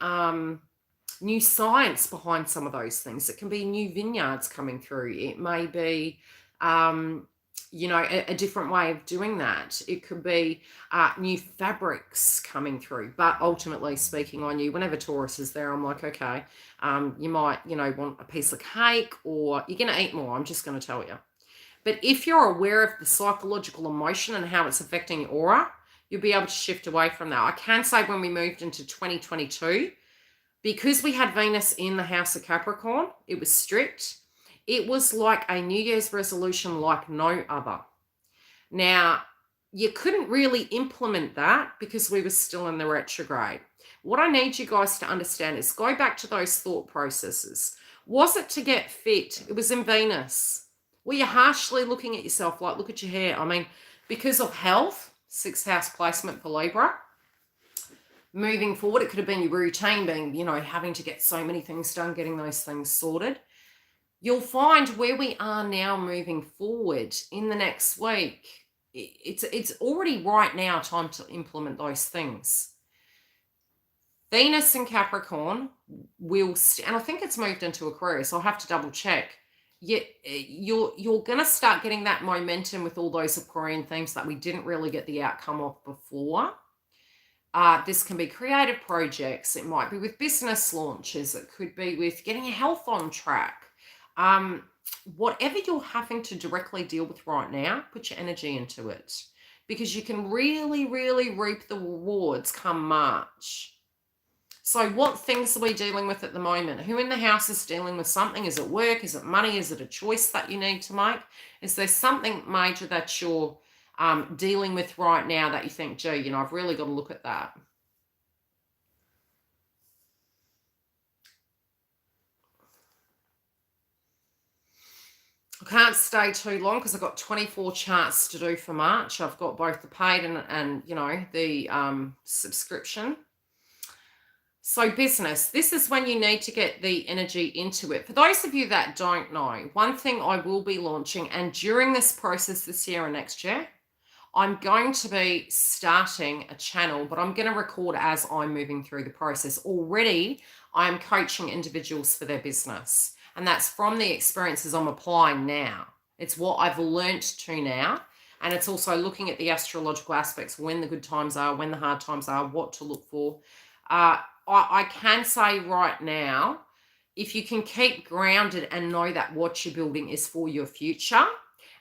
science behind some of those things. It can be new vineyards coming through. It may be, a different way of doing that. It could be new fabrics coming through. But ultimately speaking on you, whenever Taurus is there, I'm like, okay, you might, want a piece of cake, or you're going to eat more. I'm just going to tell you. But if you're aware of the psychological emotion and how it's affecting your aura, you'll be able to shift away from that. I can say when we moved into 2022, because we had Venus in the house of Capricorn, it was strict. It was like a New Year's resolution like no other. Now, you couldn't really implement that because we were still in the retrograde. What I need you guys to understand is go back to those thought processes. Was it to get fit? It was in Venus. Were you harshly looking at yourself like, look at your hair? I mean, because of health, 6th house placement for Libra. Moving forward, it could have been your routine being, having to get so many things done, getting those things sorted. You'll find where we are now moving forward in the next week, it's already right now time to implement those things. Venus and Capricorn will, and I think it's moved into Aquarius. I'll have to double check. You're going to start getting that momentum with all those Aquarian themes that we didn't really get the outcome of before. This can be creative projects. It might be with business launches. It could be with getting your health on track. Whatever you're having to directly deal with right now, put your energy into it, because you can really, really reap the rewards come March. So what things are we dealing with at the moment? Who in the house is dealing with something? Is it work? Is it money? Is it a choice that you need to make? Is there something major that you're dealing with right now that you think, gee, I've really got to look at that? I can't stay too long because I've got 24 charts to do for March. I've got both the paid and the subscription. So business, this is when you need to get the energy into it. For those of you that don't know, one thing I will be launching, and during this process this year and next year, I'm going to be starting a channel, but I'm going to record as I'm moving through the process. Already, I'm coaching individuals for their business. And that's from the experiences I'm applying now. It's what I've learnt to now. And it's also looking at the astrological aspects, when the good times are, when the hard times are, what to look for. I can say right now, if you can keep grounded and know that what you're building is for your future,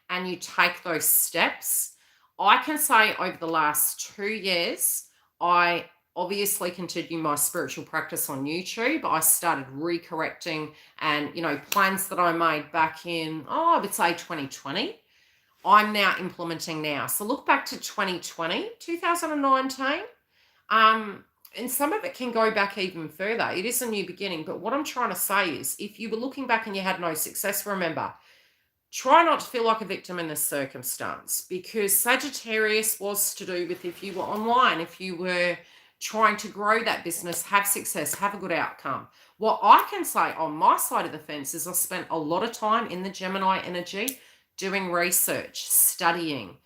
and you take those steps, I can say over the last 2 years, I obviously continued my spiritual practice on YouTube. I started recorrecting and, plans that I made back in, I would say 2020, I'm now implementing now. So look back to 2020, 2019, and some of it can go back even further. It is a new beginning. But what I'm trying to say is, if you were looking back and you had no success, remember, try not to feel like a victim in this circumstance, because Sagittarius was to do with if you were online, if you were, trying to grow that business, have success, have a good outcome. What I can say on my side of the fence is I spent a lot of time in the Gemini energy doing research, studying,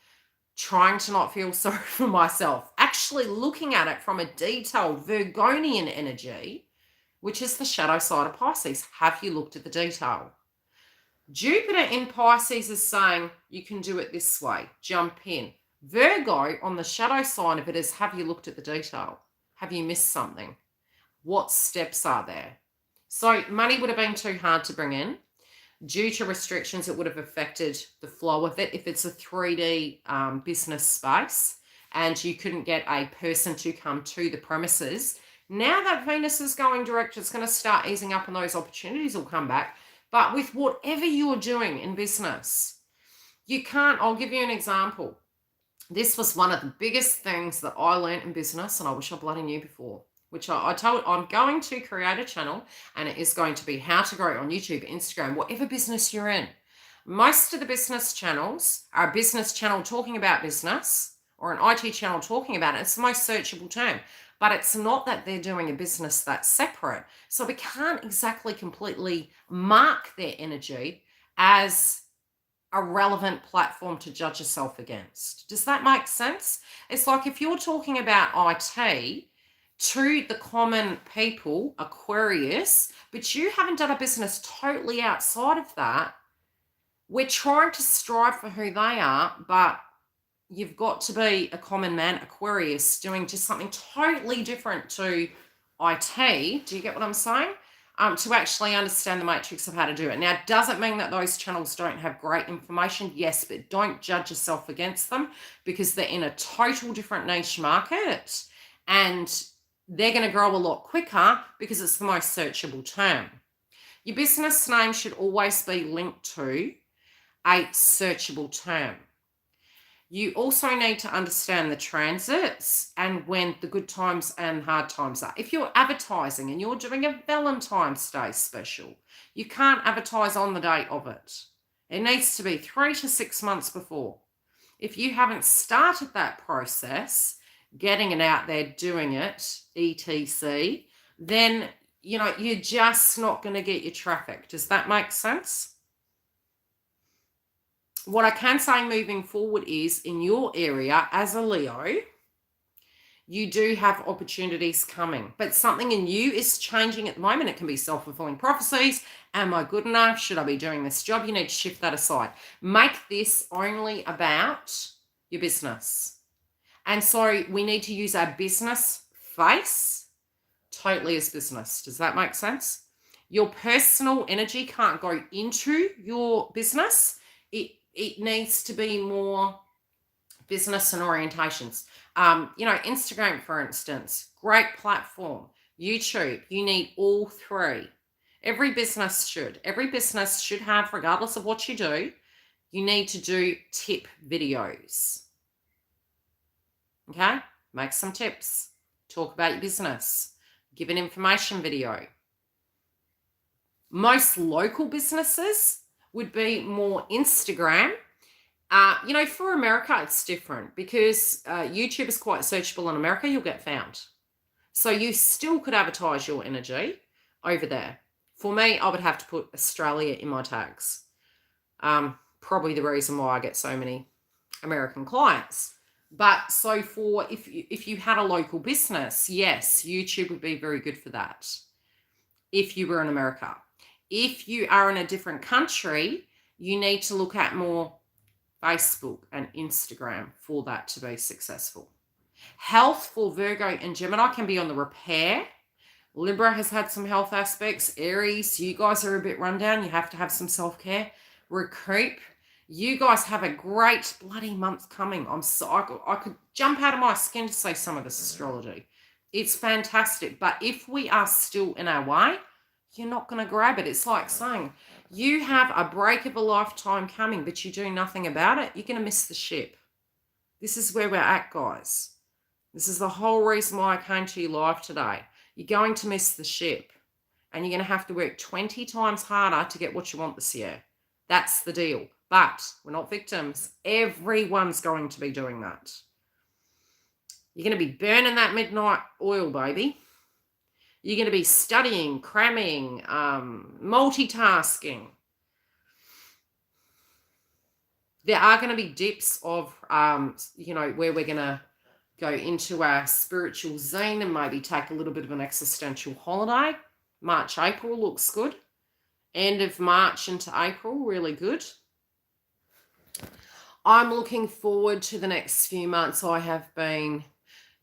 trying to not feel sorry for myself, actually looking at it from a detailed Virgonian energy, which is the shadow side of Pisces. Have you looked at the detail? Jupiter in Pisces is saying you can do it this way, jump in. Virgo on the shadow sign of it is, have you looked at the detail? Have you missed something? What steps are there? So money would have been too hard to bring in. Due to restrictions, it would have affected the flow of it. If it's a 3D business space and you couldn't get a person to come to the premises, now that Venus is going direct, it's going to start easing up and those opportunities will come back. But with whatever you're doing in business, you can't. I'll give you an example. This was one of the biggest things that I learned in business, and I wish I bloody knew before, which I told I'm going to create a channel, and it is going to be how to grow on YouTube, Instagram, whatever business you're in. Most of the business channels are a business channel talking about business or an IT channel talking about it. It's the most searchable term. But it's not that they're doing a business that's separate. So we can't exactly completely mark their energy as a relevant platform to judge yourself against. Does that make sense? It's like if you're talking about IT to the common people, Aquarius, but you haven't done a business totally outside of that, we're trying to strive for who they are, but you've got to be a common man, Aquarius, doing just something totally different to IT. Do you get what I'm saying? To actually understand the matrix of how to do it. Now, does it mean that those channels don't have great information? Yes, but don't judge yourself against them because they're in a total different niche market and they're going to grow a lot quicker because it's the most searchable term. Your business name should always be linked to a searchable term. You also need to understand the transits and when the good times and hard times are. If you're advertising and you're doing a Valentine's Day special, you can't advertise on the date of it. It needs to be 3 to 6 months before. If you haven't started that process, getting it out there, doing it, etc., then, you're just not going to get your traffic. Does that make sense? What I can say moving forward is in your area as a Leo, you do have opportunities coming, but something in you is changing at the moment. It can be self-fulfilling prophecies. Am I good enough? Should I be doing this job? You need to shift that aside. Make this only about your business. And so we need to use our business face totally as business. Does that make sense? Your personal energy can't go into your business. It needs to be more business and orientations. Instagram, for instance, great platform. YouTube, you need all three. Every business should have, regardless of what you do, you need to do tip videos. Okay? Make some tips. Talk about your business. Give an information video. Most local businesses would be more Instagram. For America, it's different because YouTube is quite searchable in America. You'll get found. So you still could advertise your energy over there. For me, I would have to put Australia in my tags. Probably the reason why I get so many American clients. But so for if you had a local business, yes, YouTube would be very good for that if you were in America. If you are in a different country, you need to look at more Facebook and Instagram for that to be successful. Health for Virgo and Gemini can be on the repair. Libra has had some health aspects. Aries, you guys are a bit run down. You have to have some self-care. Recoup. You guys have a great bloody month coming. I could jump out of my skin to say some of this astrology. It's fantastic. But if we are still in our way, you're not going to grab it. It's like saying you have a break of a lifetime coming, but you do nothing about it. You're going to miss the ship. This is where we're at, guys. This is the whole reason why I came to you live today. You're going to miss the ship, and you're going to have to work 20 times harder to get what you want this year. That's the deal. But we're not victims. Everyone's going to be doing that. You're going to be burning that midnight oil, baby. You're going to be studying, cramming, multitasking. There are going to be dips of, where we're going to go into our spiritual zone and maybe take a little bit of an existential holiday. March, April looks good. End of March into April, really good. I'm looking forward to the next few months. I have been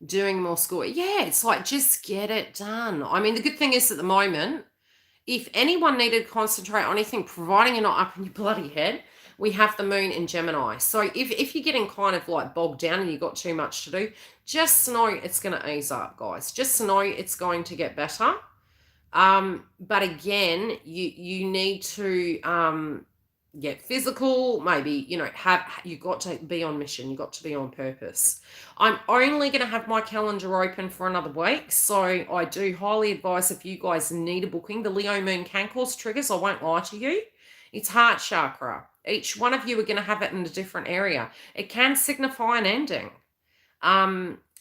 doing more school. Yeah, it's like, just get it done. I mean, the good thing is at the moment, if anyone needed to concentrate on anything, providing you're not up in your bloody head, we have the moon in Gemini. So if you're getting kind of like bogged down and you've got too much to do, just know it's going to ease up, guys. Just know it's going to get better. But again, you need to get physical, maybe, you got to be on mission, you got to be on purpose. I'm only going to have my calendar open for another week, so I do highly advise if you guys need a booking. The Leo moon can cause triggers, I won't lie to you. It's heart chakra. Each one of you are going to have it in a different area. It can signify an ending.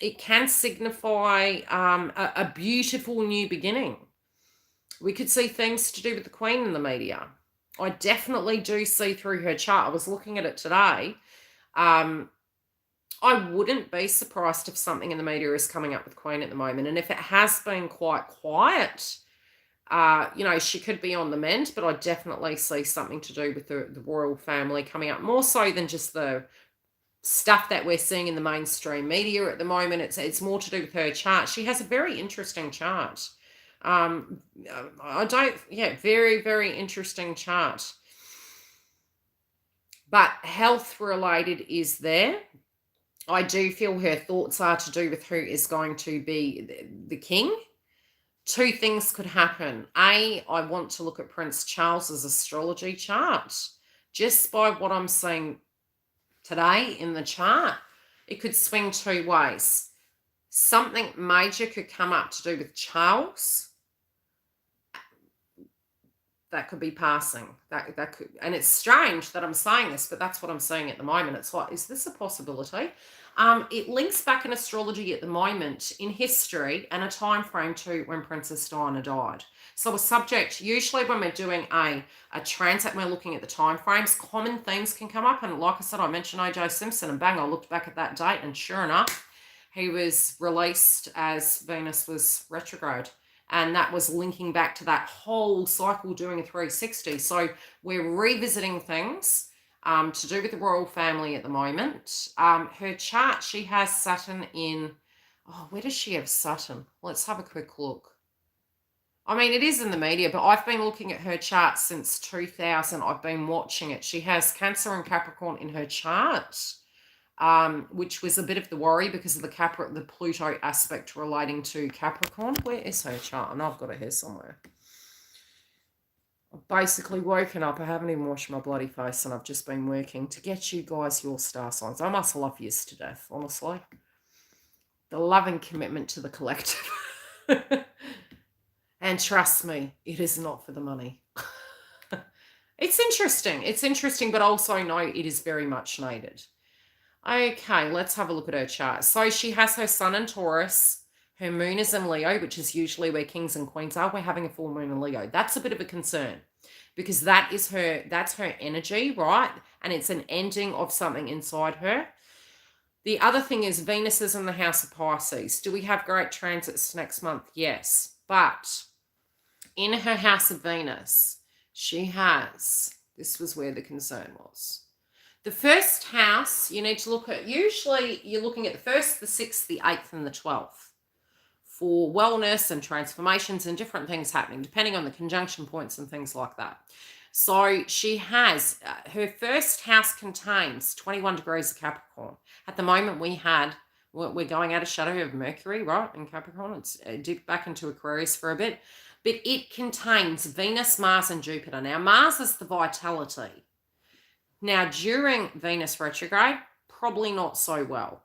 It can signify a beautiful new beginning. We could see things to do with the Queen in the media. I definitely do see through her chart. I was looking at it today. I wouldn't be surprised if something in the media is coming up with Queen at the moment. And if it has been quite quiet, she could be on the mend, but I definitely see something to do with the royal family coming up, more so than just the stuff that we're seeing in the mainstream media at the moment. It's more to do with her chart. She has a very interesting chart. Very, very interesting chart. But health related is there. I do feel her thoughts are to do with who is going to be the king. Two things could happen. I want to look at Prince Charles's astrology chart. Just by what I'm seeing today in the chart, it could swing two ways. Something major could come up to do with Charles. That could be passing. That could, and it's strange that I'm saying this, but that's what I'm saying at the moment. It's like, is this a possibility? It links back in astrology at the moment in history and a time frame to when Princess Diana died. So a subject, usually when we're doing a transit, we're looking at the time frames, common themes can come up. And like I said, I mentioned O.J. Simpson, and bang, I looked back at that date, and sure enough, he was released as Venus was retrograde. And that was linking back to that whole cycle, doing a 360. So we're revisiting things to do with the royal family at the moment. Her chart, she has Saturn in... Oh, where does she have Saturn? Let's have a quick look. I mean, it is in the media, but I've been looking at her chart since 2000. I've been watching it. She has Cancer and Capricorn in her chart. Which was a bit of the worry because of the Pluto aspect relating to Capricorn. Where is her chart? And I've got it here somewhere. I've basically woken up. I haven't even washed my bloody face, and I've just been working to get you guys your star signs. I must love yous to death, honestly. The love and commitment to the collective. And trust me, it is not for the money. It's interesting. It's interesting, but also know it is very much needed. Okay, let's have a look at her chart. So she has her sun in Taurus. Her moon is in Leo, which is usually where kings and queens are. We're having a full moon in Leo. That's a bit of a concern because that's her energy, right? And it's an ending of something inside her. The other thing is Venus is in the house of Pisces. Do we have great transits next month? Yes. But in her house of Venus, she has, this was where the concern was. The first house you need to look at, usually you're looking at the 1st, the 6th, the 8th, and the 12th for wellness and transformations and different things happening, depending on the conjunction points and things like that. So she has, her first house contains 21 degrees of Capricorn. At the moment we're going out of shadow of Mercury, right, in Capricorn. It's dipped back into Aquarius for a bit. But it contains Venus, Mars, and Jupiter. Now, Mars is the vitality. Now, during Venus retrograde, probably not so well.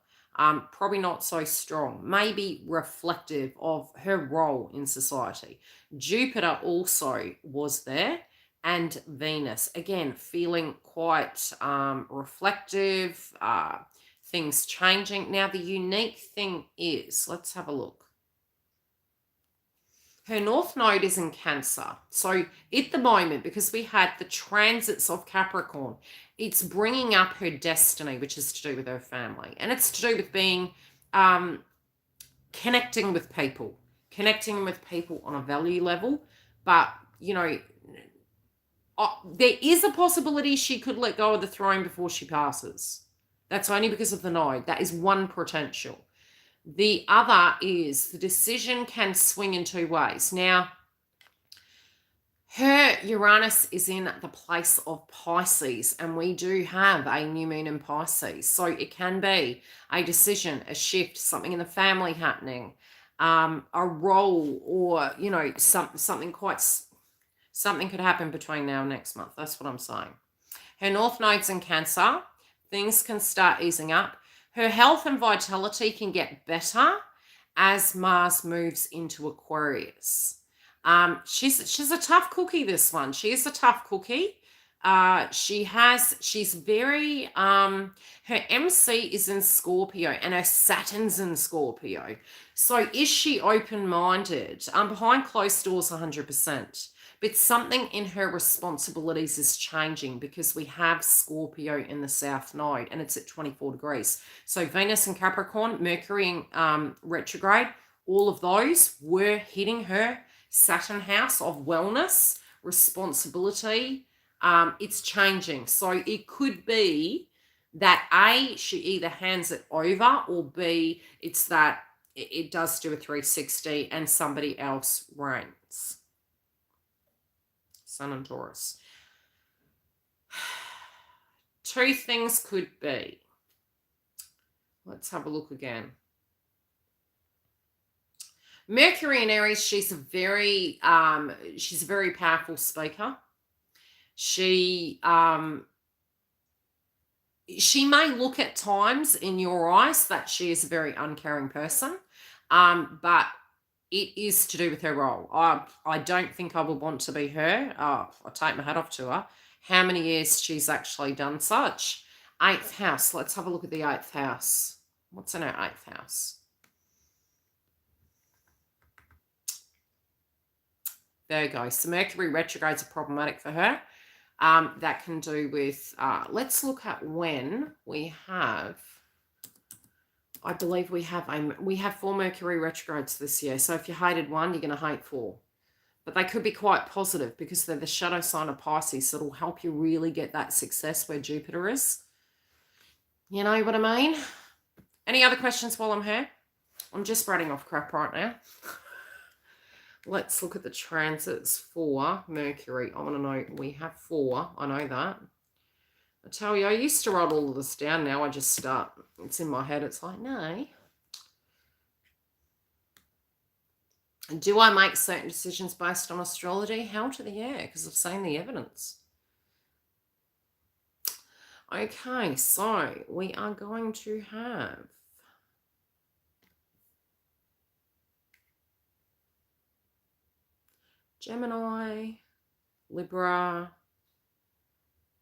Probably not so strong. Maybe reflective of her role in society. Jupiter also was there. And Venus, again, feeling quite reflective, things changing. Now, the unique thing is, let's have a look. Her North Node is in Cancer. So at the moment, because we had the transits of Capricorn, it's bringing up her destiny, which is to do with her family. And it's to do with being, connecting with people on a value level. But, you know, there is a possibility she could let go of the throne before she passes. That's only because of the node. That is one potential. The other is the decision can swing in two ways. Now, her Uranus is in the place of Pisces, and we do have a new moon in Pisces. So it can be a decision, a shift, something in the family happening, a role, or, you know, something could happen between now and next month. That's what I'm saying. Her North Node's in Cancer. Things can start easing up. Her health and vitality can get better as Mars moves into Aquarius. She's a tough cookie, this one. She is a tough cookie. She's very, her MC is in Scorpio and her Saturn's in Scorpio. So is she open-minded? Behind closed doors, 100%. But something in her responsibilities is changing because we have Scorpio in the South Node and it's at 24 degrees. So Venus and Capricorn, Mercury in retrograde, all of those were hitting her Saturn house of wellness, responsibility. It's changing. So it could be that A, she either hands it over, or B, it's that it does do a 360 and somebody else reigns. Sun and Taurus. Two things could be. Let's have a look again. Mercury in Aries, she's a very powerful speaker. She may look at times in your eyes that she is a very uncaring person, but it is to do with her role. I don't think I would want to be her. I take my hat off to her. How many years she's actually done such. 8th house. Let's have a look at the 8th house. What's in her 8th house? There you go. So Mercury retrogrades are problematic for her. That can do with, let's look at when we have, I believe we have 4 Mercury retrogrades this year. So if you hated one, you're going to hate 4. But they could be quite positive because they're the shadow sign of Pisces. So it'll help you really get that success where Jupiter is. You know what I mean? Any other questions while I'm here? I'm just spreading off crap right now. Let's look at the transits for Mercury. I want to know, we have 4. I know that. I tell you, I used to write all of this down. Now I just start. It's in my head. It's like, no. Do I make certain decisions based on astrology? Hell to the yeah, because I've seen the evidence. Okay, so we are going to have Gemini, Libra,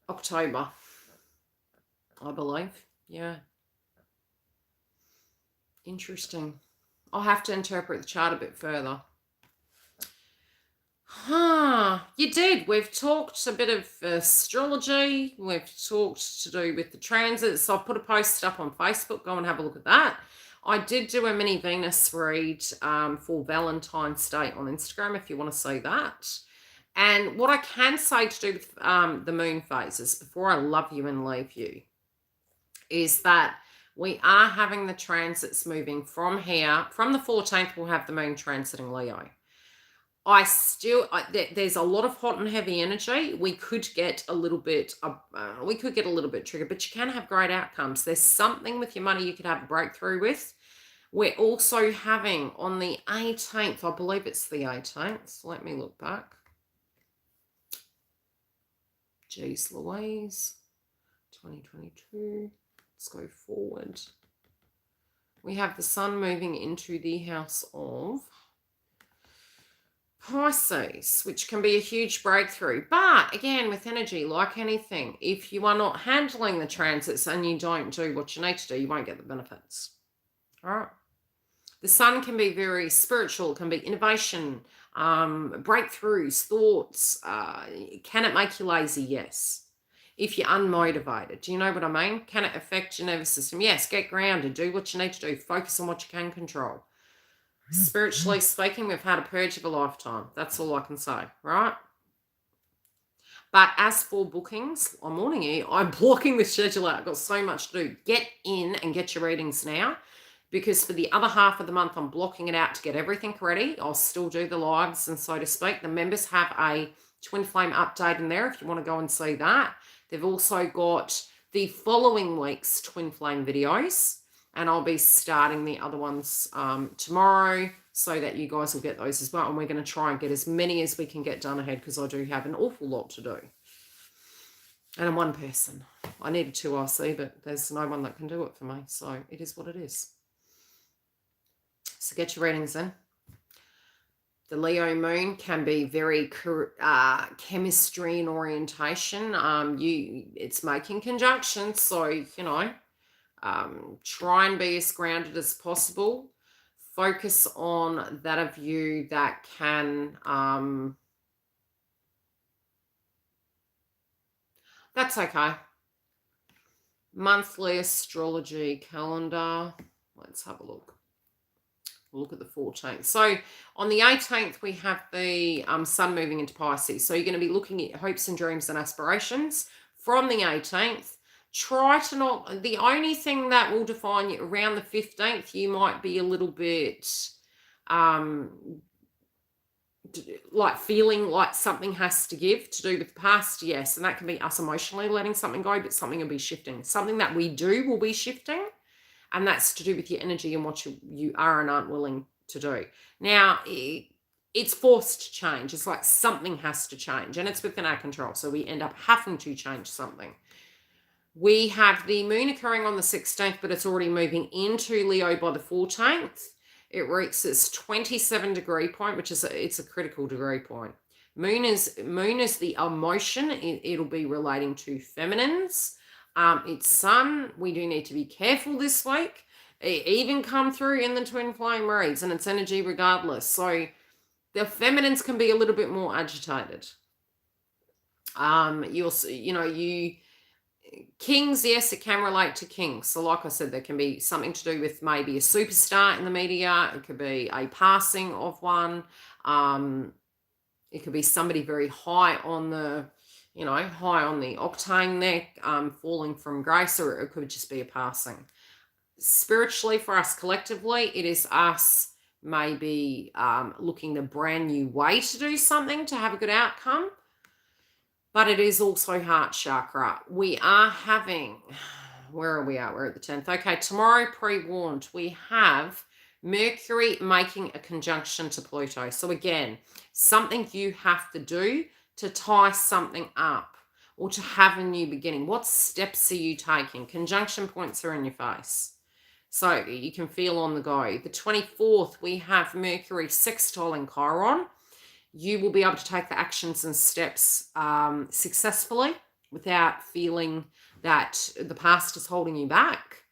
October, I believe. Yeah. Interesting. I'll have to interpret the chart a bit further. You did. We've talked a bit of astrology. We've talked to do with the transits. So I've put a post up on Facebook. Go and have a look at that. I did do a mini Venus read for Valentine's Day on Instagram if you want to see that. And what I can say to do with the moon phases before I love you and leave you is that we are having the transits moving from here. From the 14th, we'll have the moon transiting Leo. There's a lot of hot and heavy energy. We could get a little bit triggered, but you can have great outcomes. There's something with your money you could have a breakthrough with. We're also having on the 18th, I believe it's the 18th. Let me look back. Jeez Louise, 2022. Let's go forward. We have the sun moving into the house of Pisces, which can be a huge breakthrough. But again, with energy, like anything, if you are not handling the transits and you don't do what you need to do, you won't get the benefits. All right. The sun can be very spiritual, it can be innovation, breakthroughs, thoughts. Can it make you lazy? Yes. If you're unmotivated, do you know what I mean? Can it affect your nervous system? Yes. Get grounded, do what you need to do, focus on what you can control. Spiritually speaking, we've had a purge of a lifetime. That's all I can say, right? But as for bookings, I'm warning you, I'm blocking the schedule out. I've got so much to do. Get in and get your readings now, because for the other half of the month, I'm blocking it out to get everything ready. I'll still do the lives and so to speak. The members have a twin flame update in there if you want to go and see that. They've also got the following week's twin flame videos, and I'll be starting the other ones tomorrow so that you guys will get those as well. And we're going to try and get as many as we can get done ahead, because I do have an awful lot to do. And I'm one person. I needed 2 RC, but there's no one that can do it for me. So it is what it is. So get your readings in. The Leo moon can be very chemistry and orientation. It's making conjunctions, so, you know, try and be as grounded as possible. Focus on that of you that can, that's okay. Monthly astrology calendar. Let's have a look. We'll look at the 14th. So on the 18th, we have the sun moving into Pisces. So you're going to be looking at hopes and dreams and aspirations from the 18th. Try to not, the only thing that will define you around the 15th, you might be a little bit like feeling like something has to give to do with the past. Yes, and that can be us emotionally letting something go, but something will be shifting. Something that we do will be shifting, and that's to do with your energy and what you are and aren't willing to do. Now, it's forced change. It's like something has to change, and it's within our control, so we end up having to change something. We have the moon occurring on the 16th, but it's already moving into Leo by the 14th. It reaches its 27-degree point, which is it's a critical degree point. Moon is the emotion. It'll be relating to feminines. It's sun. We do need to be careful this week. It even come through in the twin flame reads, and its energy regardless. So the feminines can be a little bit more agitated. You'll see, you know, kings, yes, it can relate to kings. So like I said, there can be something to do with maybe a superstar in the media. It could be a passing of one. It could be somebody very high on the, you know, high on the octane there, falling from grace, or it could just be a passing. Spiritually, for us collectively, it is us maybe looking the brand new way to do something to have a good outcome. But it is also heart chakra. We are having, where are we at? We're at the 10th. Okay, tomorrow, pre-warned, we have Mercury making a conjunction to Pluto. So again, something you have to do to tie something up or to have a new beginning. What steps are you taking? Conjunction points are in your face, so you can feel on the go. The 24th, we have Mercury sextiling Chiron. You will be able to take the actions and steps successfully without feeling that the past is holding you back.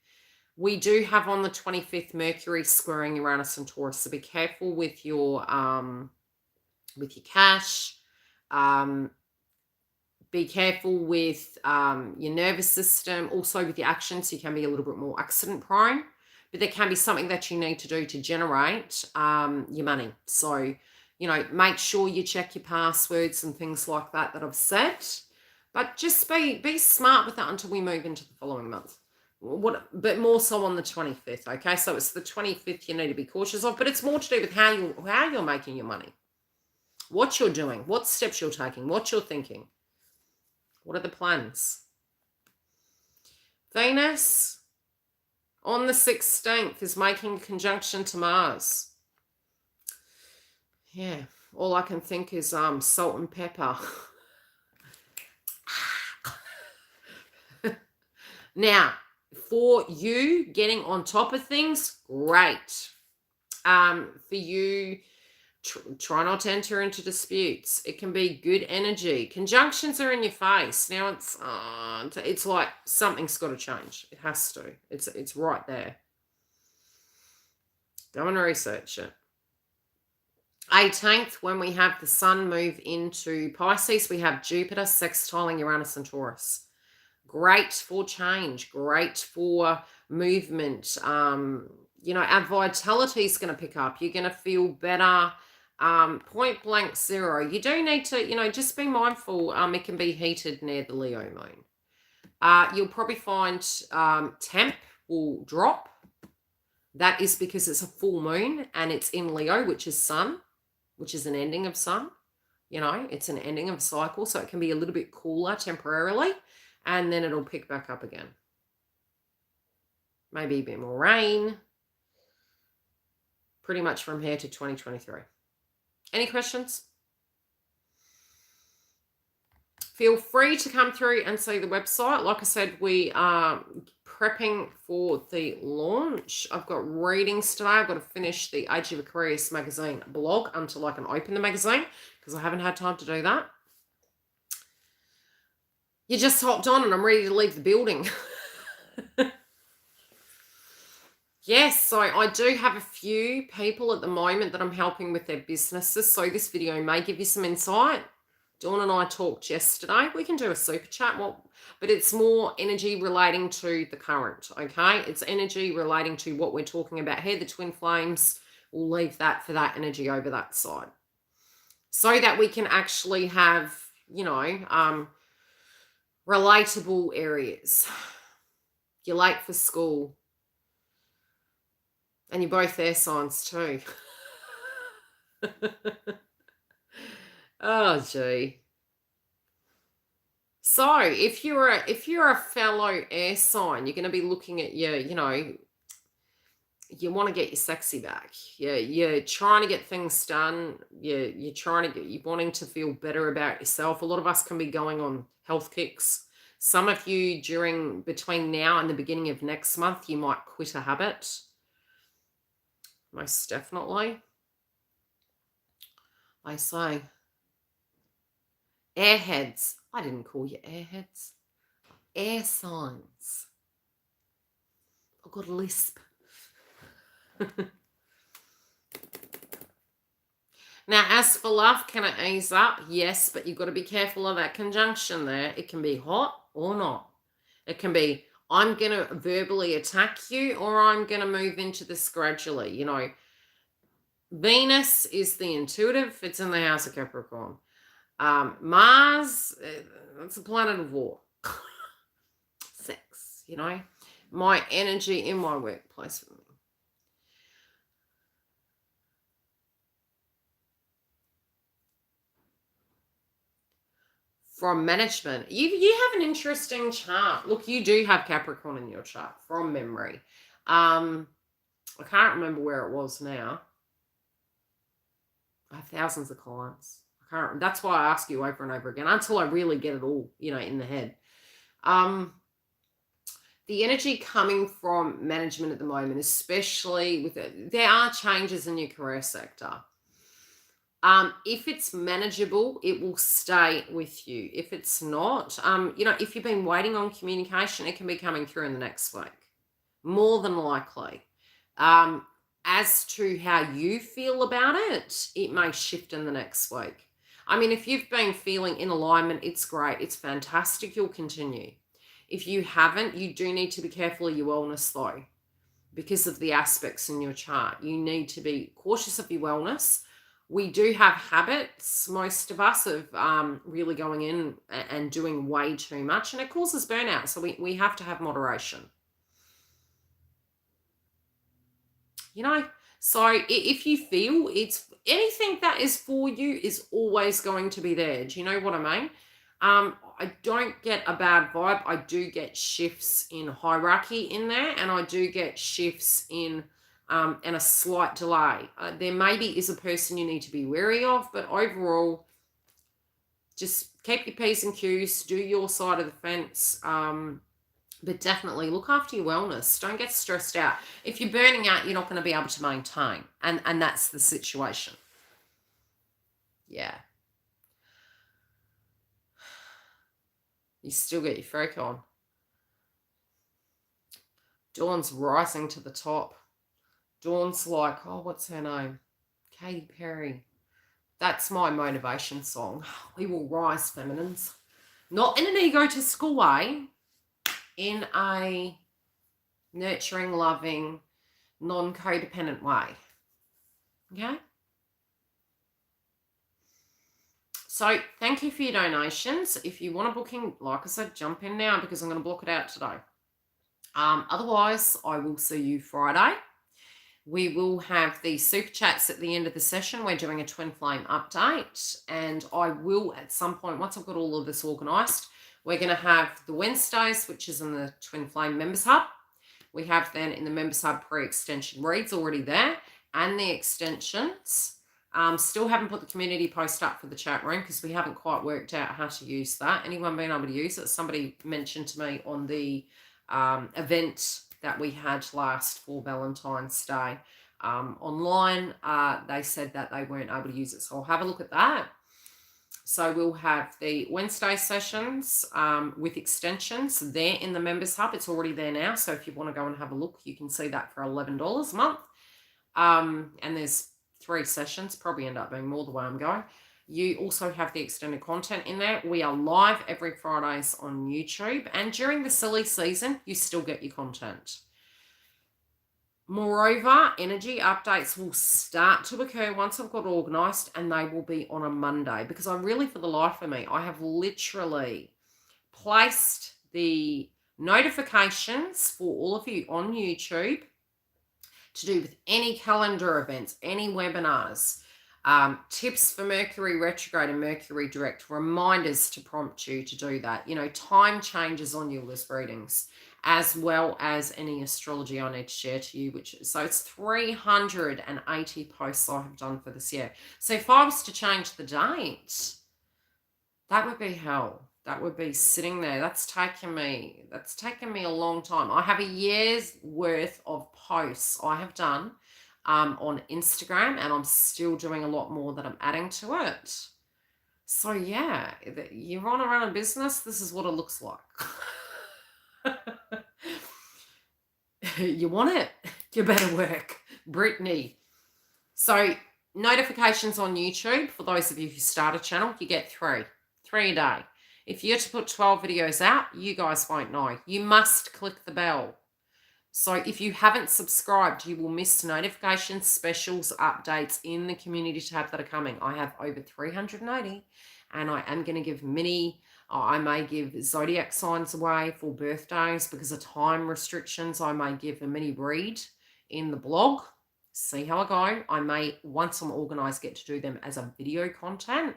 We do have on the 25th Mercury squaring Uranus and Taurus, so be careful with your cash. Be careful with your nervous system. Also with your actions, you can be a little bit more accident prone, but there can be something that you need to do to generate your money. So, you know, make sure you check your passwords and things like that I've set. But just be smart with that until we move into the following month. But more so on the 25th, okay? So it's the 25th you need to be cautious of, but it's more to do with how you're making your money, what you're doing, what steps you're taking, what you're thinking. What are the plans? Venus on the 16th is making a conjunction to Mars. Yeah, all I can think is salt and pepper. Now, for you getting on top of things, great. For you Try not to enter into disputes. It can be good energy. Conjunctions are in your face. Now it's like something's got to change. It has to. It's right there. Go and research it. 18th, when we have the sun move into Pisces, we have Jupiter sextiling Uranus and Taurus. Great for change, great for movement. You know, our vitality is going to pick up. You're going to feel better. Point blank zero. You do need to, you know, just be mindful. It can be heated near the Leo moon. You'll probably find temp will drop. That is because it's a full moon and it's in Leo, which is sun, which is an ending of sun. You know, it's an ending of a cycle. So it can be a little bit cooler temporarily and then it'll pick back up again. Maybe a bit more rain. Pretty much from here to 2023. Any questions? Feel free to come through and see the website. Like I said, we are prepping for the launch. I've got readings today. I've got to finish the Age of Aquarius magazine blog until I can open the magazine because I haven't had time to do that. You just hopped on and I'm ready to leave the building. Yes, so I do have a few people at the moment that I'm helping with their businesses. So this video may give you some insight. Dawn and I talked yesterday. We can do a super chat, but it's more energy relating to the current, okay? It's energy relating to what we're talking about here, the twin flames. We'll leave that for that energy over that side. So that we can actually have, you know, relatable areas. You're late for school. And you're both air signs too. Oh, gee. So if you're a fellow air sign, you're going to be looking at your, you know, you want to get your sexy back. You're trying to get things done. You're wanting to feel better about yourself. A lot of us can be going on health kicks. Some of you between now and the beginning of next month, you might quit a habit. Most definitely. I say, airheads. I didn't call you airheads. Air signs. I've got a lisp. Now, as for love, can it ease up? Yes, but you've got to be careful of that conjunction there. It can be hot or not. It can be, I'm going to verbally attack you or I'm going to move into this gradually. You know, Venus is the intuitive. It's in the house of Capricorn. Mars, it's a planet of war. Sex, you know. My energy in my workplace. From management, you have an interesting chart. Look, you do have Capricorn in your chart from memory. I can't remember where it was now. I have thousands of clients. I can't. That's why I ask you over and over again until I really get it all, you know, in the head. The energy coming from management at the moment, especially with it, there are changes in your career sector. If it's manageable, it will stay with you. If it's not, you know, if you've been waiting on communication, it can be coming through in the next week. More than likely. As to how you feel about it, it may shift in the next week. I mean, if you've been feeling in alignment, it's great. It's fantastic. You'll continue. If you haven't, you do need to be careful of your wellness though, because of the aspects in your chart. You need to be cautious of your wellness. We do have habits, most of us, of really going in and doing way too much, and it causes burnout. So we have to have moderation. You know, so if you feel it's anything that is for you is always going to be there. Do you know what I mean? I don't get a bad vibe. I do get shifts in hierarchy in there, and I do get shifts in and a slight delay. There maybe is a person you need to be wary of, but overall, just keep your P's and Q's, do your side of the fence, but definitely look after your wellness. Don't get stressed out. If you're burning out, you're not going to be able to maintain, and that's the situation. Yeah. You still get your freak on. Dawn's rising to the top. Dawn's like, oh, what's her name? Katy Perry. That's my motivation song. We will rise, feminines. Not in an egotistical way, in a nurturing, loving, non-codependent way. Okay? So thank you for your donations. If you want a booking, like I said, jump in now because I'm going to block it out today. Otherwise, I will see you Friday. We will have the super chats at the end of the session. We're doing a twin flame update, and I will at some point, once I've got all of this organised, we're going to have the Wednesdays, which is in the twin flame members hub. We have then in the members hub pre-extension reads already there, and the extensions. Still haven't put the community post up for the chat room because we haven't quite worked out how to use that. Anyone been able to use it? Somebody mentioned to me on the event that we had last for Valentine's Day online. They said that they weren't able to use it, so I'll have a look at that. So we'll have the Wednesday sessions with extensions there in the members hub. It's already there now, so if you want to go and have a look, you can see that for $11 a month. And there's 3 sessions, probably end up being more the way I'm going. You also have the extended content in there. We are live every Fridays on YouTube, and during the silly season, you still get your content. Moreover, energy updates will start to occur once I've got organised, and they will be on a Monday because I really, for the life of me, I have literally placed the notifications for all of you on YouTube to do with any calendar events, any webinars, tips for Mercury retrograde and Mercury direct, reminders to prompt you to do that. You know, time changes on YILDIZ readings, as well as any astrology I need to share to you. So it's 380 posts I have done for this year. So if I was to change the date, that would be hell. That would be sitting there. That's taken me a long time. I have a year's worth of posts I have done on Instagram, and I'm still doing a lot more that I'm adding to it. So yeah, you want to run a business, this is what it looks like. You want it? You better work. Brittany. So notifications on YouTube, for those of you who start a channel, you get 3 a day. If you're to put 12 videos out, you guys won't know. You must click the bell. So if you haven't subscribed, you will miss notifications, specials, updates in the community tab that are coming. I have over 380, and I am going to give I may give zodiac signs away for birthdays because of time restrictions. I may give a mini read in the blog. See how I go. I may, once I'm organised, get to do them as a video content.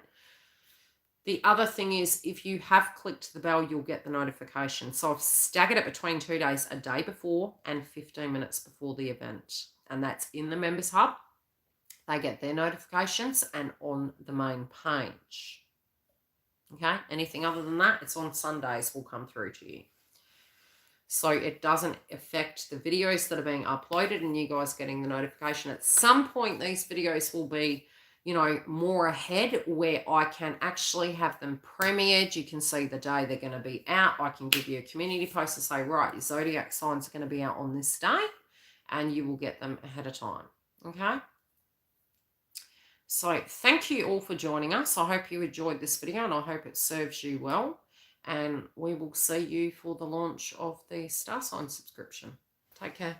The other thing is, if you have clicked the bell, you'll get the notification. So I've staggered it between 2 days, a day before and 15 minutes before the event. And that's in the members hub. They get their notifications and on the main page. Okay, anything other than that, it's on Sundays, will come through to you. So it doesn't affect the videos that are being uploaded and you guys getting the notification. At some point, these videos will be, you know, more ahead where I can actually have them premiered. You can see the day they're going to be out. I can give you a community post to say, right, your zodiac signs are going to be out on this day, and you will get them ahead of time. Okay? So thank you all for joining us. I hope you enjoyed this video and I hope it serves you well. And we will see you for the launch of the Star Sign subscription. Take care.